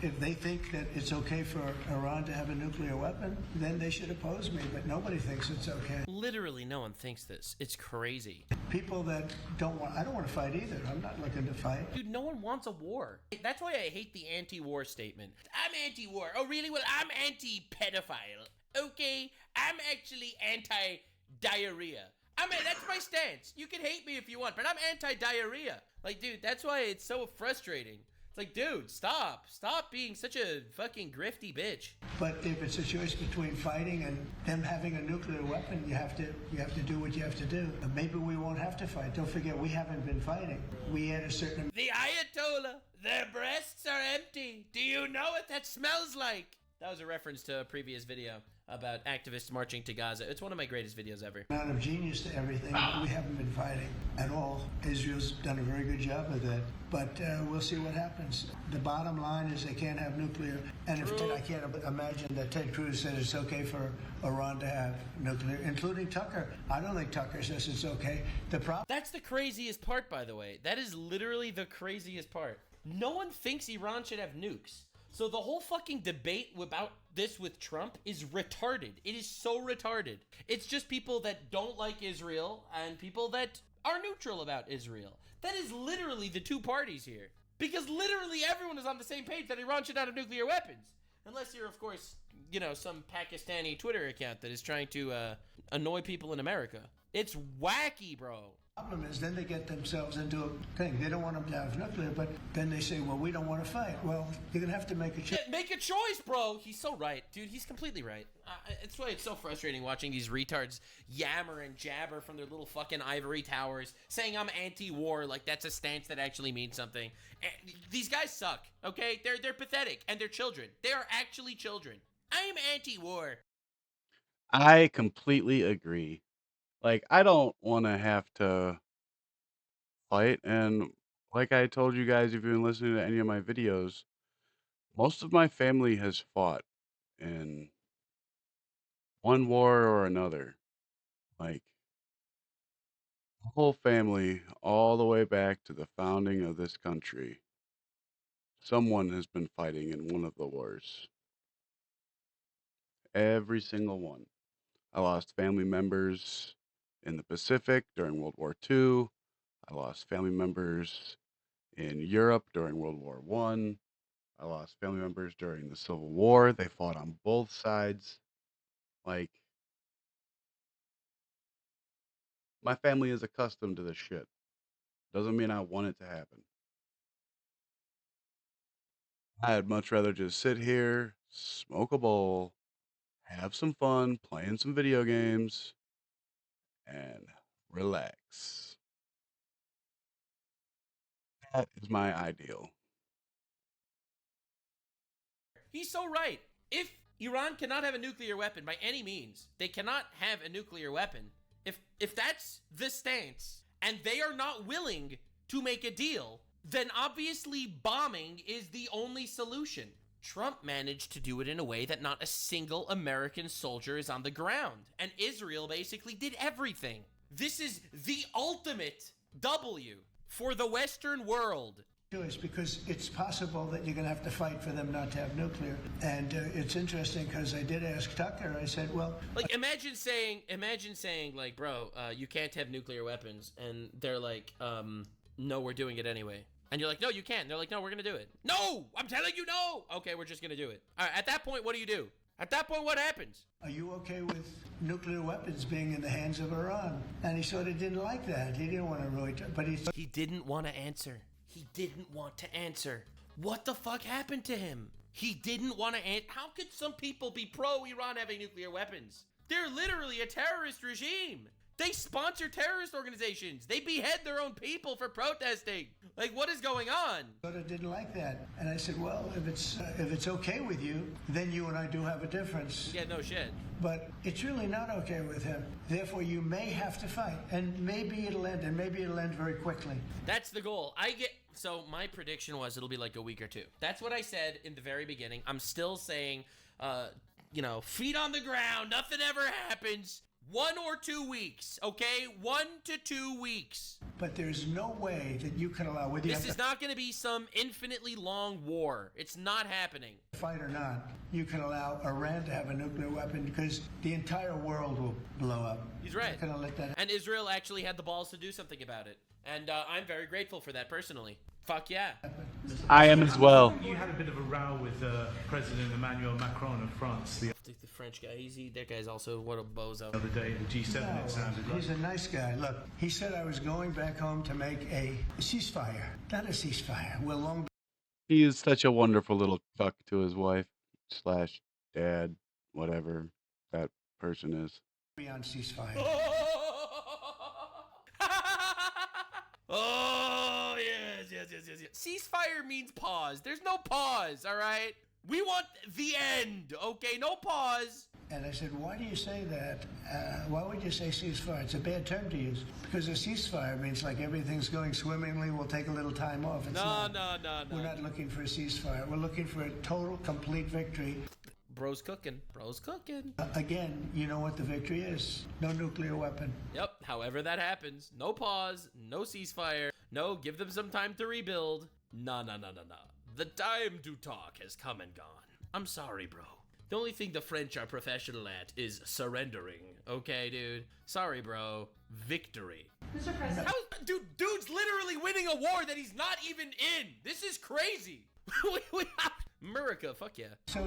If they think that it's okay for Iran to have a nuclear weapon, then they should oppose me. But nobody thinks it's okay. Literally, no one thinks this. It's crazy. People that I don't want to fight either. I'm not looking to fight. Dude, no one wants a war. That's why I hate the anti-war statement. I'm anti-war. Oh, really? Well, I'm anti-pedophile. Okay, I'm actually anti-diarrhea. I mean, that's my stance. You can hate me if you want, but I'm anti-diarrhea. Like, dude, that's why it's so frustrating. It's like, dude, stop. Stop being such a fucking grifty bitch. But if it's a choice between fighting and them having a nuclear weapon, you have to do what you have to do. Maybe we won't have to fight. Don't forget, we haven't been fighting. We had a certain... The Ayatollah, their breasts are empty. Do you know what that smells like? That was a reference to a previous video about activists marching to Gaza. It's one of my greatest videos ever. Amount of genius to everything. We haven't been fighting at all. Israel's done a very good job of that. But we'll see what happens. The bottom line is they can't have nuclear. And I can't imagine that Ted Cruz said it's okay for Iran to have nuclear, including Tucker. I don't think Tucker says it's okay. That's the craziest part, by the way. That is literally the craziest part. No one thinks Iran should have nukes. So the whole fucking debate about this with Trump is retarded. It is so retarded. It's just people that don't like Israel and people that are neutral about Israel. That is literally the two parties here. Because literally everyone is on the same page that Iran should not have nuclear weapons. Unless you're, of course, you know, some Pakistani Twitter account that is trying to annoy people in America. It's wacky, bro. Problem is, then they get themselves into a thing. They don't want them to have nuclear, but then they say, well, we don't want to fight. Well, you're going to have to make a choice. Yeah, make a choice, bro. He's so right. Dude, he's completely right. It's why it's so frustrating watching these retards yammer and jabber from their little fucking ivory towers, saying I'm anti-war like that's a stance that actually means something. And these guys suck, okay? They're pathetic, and they're children. They are actually children. I am anti-war. I completely agree. Like, I don't want to have to fight. And like I told you guys, if you've been listening to any of my videos, most of my family has fought in one war or another. Like, the whole family, all the way back to the founding of this country, someone has been fighting in one of the wars. Every single one. I lost family members in the Pacific during World War II. I lost family members in Europe during World War One. I lost family members during the Civil War. They fought on both sides. Like, my family is accustomed to this shit. Doesn't mean I want it to happen. I'd much rather just sit here, smoke a bowl, have some fun, playing some video games, and relax. That is my ideal. He's so right. If Iran cannot have a nuclear weapon by any means, they cannot have a nuclear weapon. If that's the stance, and they are not willing to make a deal, then obviously bombing is the only solution. Trump managed to do it in a way that not a single American soldier is on the ground, and Israel basically did everything. This is the ultimate W for the Western world. Choice, because it's possible that you're going to have to fight for them not to have nuclear. And it's interesting because I did ask Tucker. I said, well, like, imagine saying, like, bro, you can't have nuclear weapons, and they're like, no, we're doing it anyway. And you're like, no, you can't. They're like, no, we're gonna do it. No, I'm telling you, no. Okay, we're just gonna do it. All right. At that point, what do you do? At that point, what happens? Are you okay with nuclear weapons being in the hands of Iran? And he sort of didn't like that. He didn't want to really, but he didn't want to answer. He didn't want to answer. What the fuck happened to him? He didn't want to answer. How could some people be pro-Iran having nuclear weapons? They're literally a terrorist regime. They sponsor terrorist organizations. They behead their own people for protesting. Like, what is going on? Sort of didn't like that. And I said, well, if it's okay with you, then you and I do have a difference. Yeah, no shit. But it's really not okay with him. Therefore, you may have to fight. And maybe it'll end, and maybe it'll end very quickly. That's the goal. So my prediction was it'll be like a week or two. That's what I said in the very beginning. I'm still saying, feet on the ground, nothing ever happens. 1 or 2 weeks, okay? 1 to 2 weeks. But there's no way that you can allow... This is not going to be some infinitely long war. It's not happening. Fight or not, you can allow Iran to have a nuclear weapon because the entire world will blow up. He's right. You're not gonna let that... And Israel actually had the balls to do something about it. And I'm very grateful for that personally. Fuck yeah. I am as well. You had a bit of a row with President Emmanuel Macron of France. The French guy, that guy's also what a bozo. The other day in the G7, no, it sounded like. He's a nice guy. Look, he said I was going back home to make a ceasefire. Not a ceasefire. We're long... He is such a wonderful little cuck to his wife / dad, whatever that person is. ...beyond ceasefire. Oh, yes. Ceasefire means pause. There's no pause, all right? We want the end, okay? No pause. And I said, why do you say that? Why would you say ceasefire? It's a bad term to use. Because a ceasefire means like everything's going swimmingly, we'll take a little time off. It's No. We're not looking for a ceasefire. We're looking for a total, complete victory. Bro's cooking. Again, you know what the victory is. No nuclear weapon. Yep, however that happens. No pause, no ceasefire. No, give them some time to rebuild. No. The time to talk has come and gone. I'm sorry, bro. The only thing the French are professional at is surrendering. Okay, dude? Sorry, bro. Victory. Mr. President. Dude's literally winning a war that he's not even in. This is crazy. America, fuck yeah. So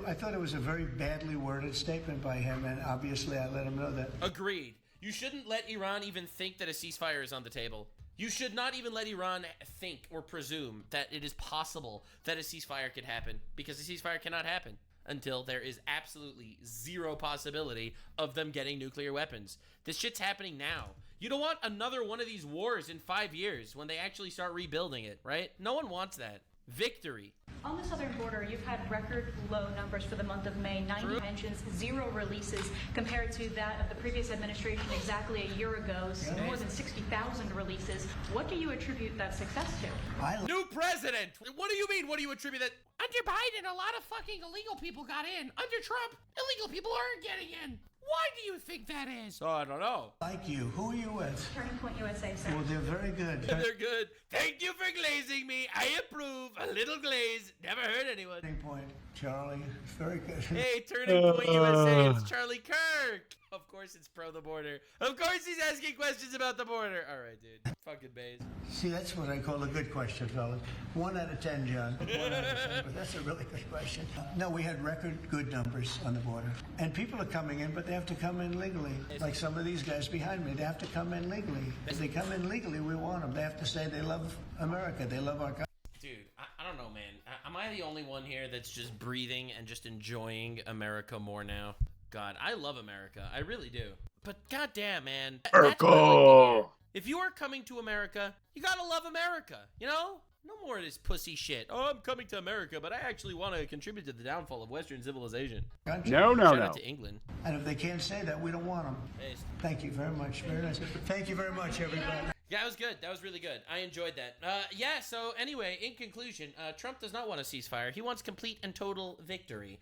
I thought it was a very badly worded statement by him, and obviously I let him know that. Agreed. You shouldn't let Iran even think that a ceasefire is on the table. You should not even let Iran think or presume that it is possible that a ceasefire could happen, because a ceasefire cannot happen until there is absolutely zero possibility of them getting nuclear weapons. This shit's happening now. You don't want another one of these wars in 5 years when they actually start rebuilding it, right? No one wants that. victory. On the southern border, you've had record low numbers for the month of May, 90 detentions, 0 releases, compared to that of the previous administration exactly a year ago, more than 60,000 releases. What do you attribute that success to? New president! What do you mean? What do you attribute that? Under Biden, a lot of fucking illegal people got in. Under Trump, illegal people aren't getting in. Why do you think that is? Oh, I don't know. Like you. Who are you with? Turning Point USA, sir. Well, they're very good. They're good. Thank you for glazing me. I approve. A little glaze. Never hurt anyone. Turning Point, Charlie. Very good. Hey, Turning Point USA. It's Charlie Kirk. Of course it's pro the border. Of course he's asking questions about the border. All right, dude. Fucking Bays. See, that's what I call a good question, fellas. 1 out of 10, John. 1 out of 10, but that's a really good question. No, we had record good numbers on the border. And people are coming in, but they have to come in legally. Like some of these guys behind me, they have to come in legally. If they come in legally, we want them. They have to say they love America. They love our country. Dude, I don't know, man. Am I the only one here that's just breathing and just enjoying America more now? God, I love America. I really do. But goddamn, man. America! If you are coming to America, you gotta love America, you know? No more of this pussy shit. Oh, I'm coming to America, but I actually want to contribute to the downfall of Western civilization. No. Shout out to England. And if they can't say that, we don't want them. Hey. Thank you very much. Very nice. Thank you very much, everybody. Yeah, that was good. That was really good. I enjoyed that. Yeah, so anyway, in conclusion, Trump does not want a ceasefire. He wants complete and total victory.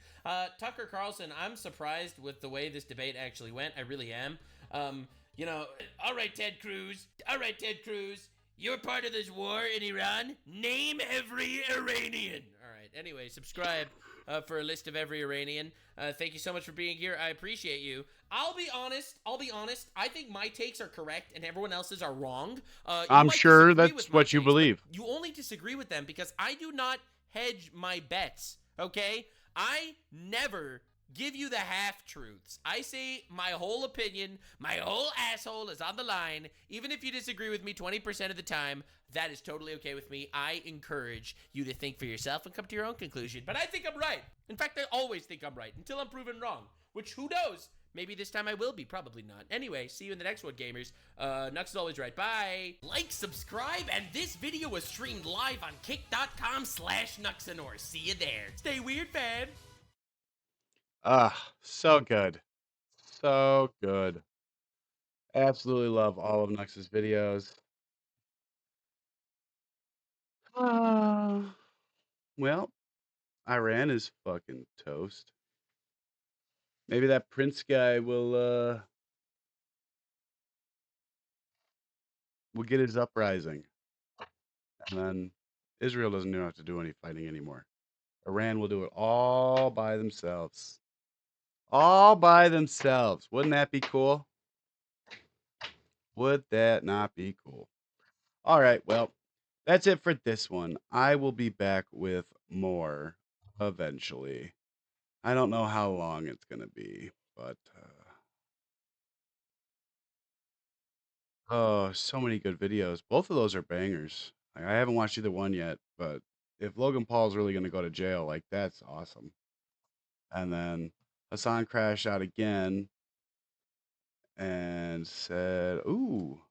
Tucker Carlson, I'm surprised with the way this debate actually went. I really am. You know, all right, Ted Cruz. All right, Ted Cruz. You're part of this war in Iran. Name every Iranian. All right. Anyway, subscribe for a list of every Iranian. Thank you so much for being here. I appreciate you. I'll be honest. I think my takes are correct and everyone else's are wrong. I'm sure that's what you believe. You only disagree with them because I do not hedge my bets. Okay? I never give you the half-truths. I say my whole opinion, my whole asshole is on the line. Even if you disagree with me 20% of the time, that is totally okay with me. I encourage you to think for yourself and come to your own conclusion. But I think I'm right. In fact, I always think I'm right until I'm proven wrong, which who knows? Maybe this time I will be. Probably not. Anyway, see you in the next one, gamers. Nux is always right. Bye. Like, subscribe, and this video was streamed live on kick.com/Nuxanor. See you there. Stay weird, fam. So good. So good. Absolutely love all of Nux's videos. Well, Iran is fucking toast. Maybe that Prince guy will get his uprising. And then Israel doesn't have to do any fighting anymore. Iran will do it all by themselves. All by themselves. Wouldn't that be cool? Would that not be cool? All right, well, that's it for this one. I will be back with more eventually. I don't know how long it's going to be, but oh, so many good videos. Both of those are bangers. Like, I haven't watched either one yet, but if Logan Paul's really going to go to jail, like, that's awesome. And then Hassan crashed out again and said, ooh,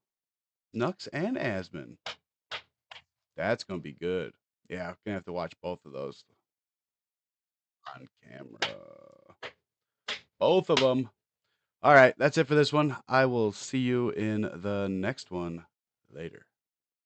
Nux and Asman. That's going to be good. Yeah, I'm going to have to watch both of those on camera. Both of them. All right, that's it for this one. I will see you in the next one later.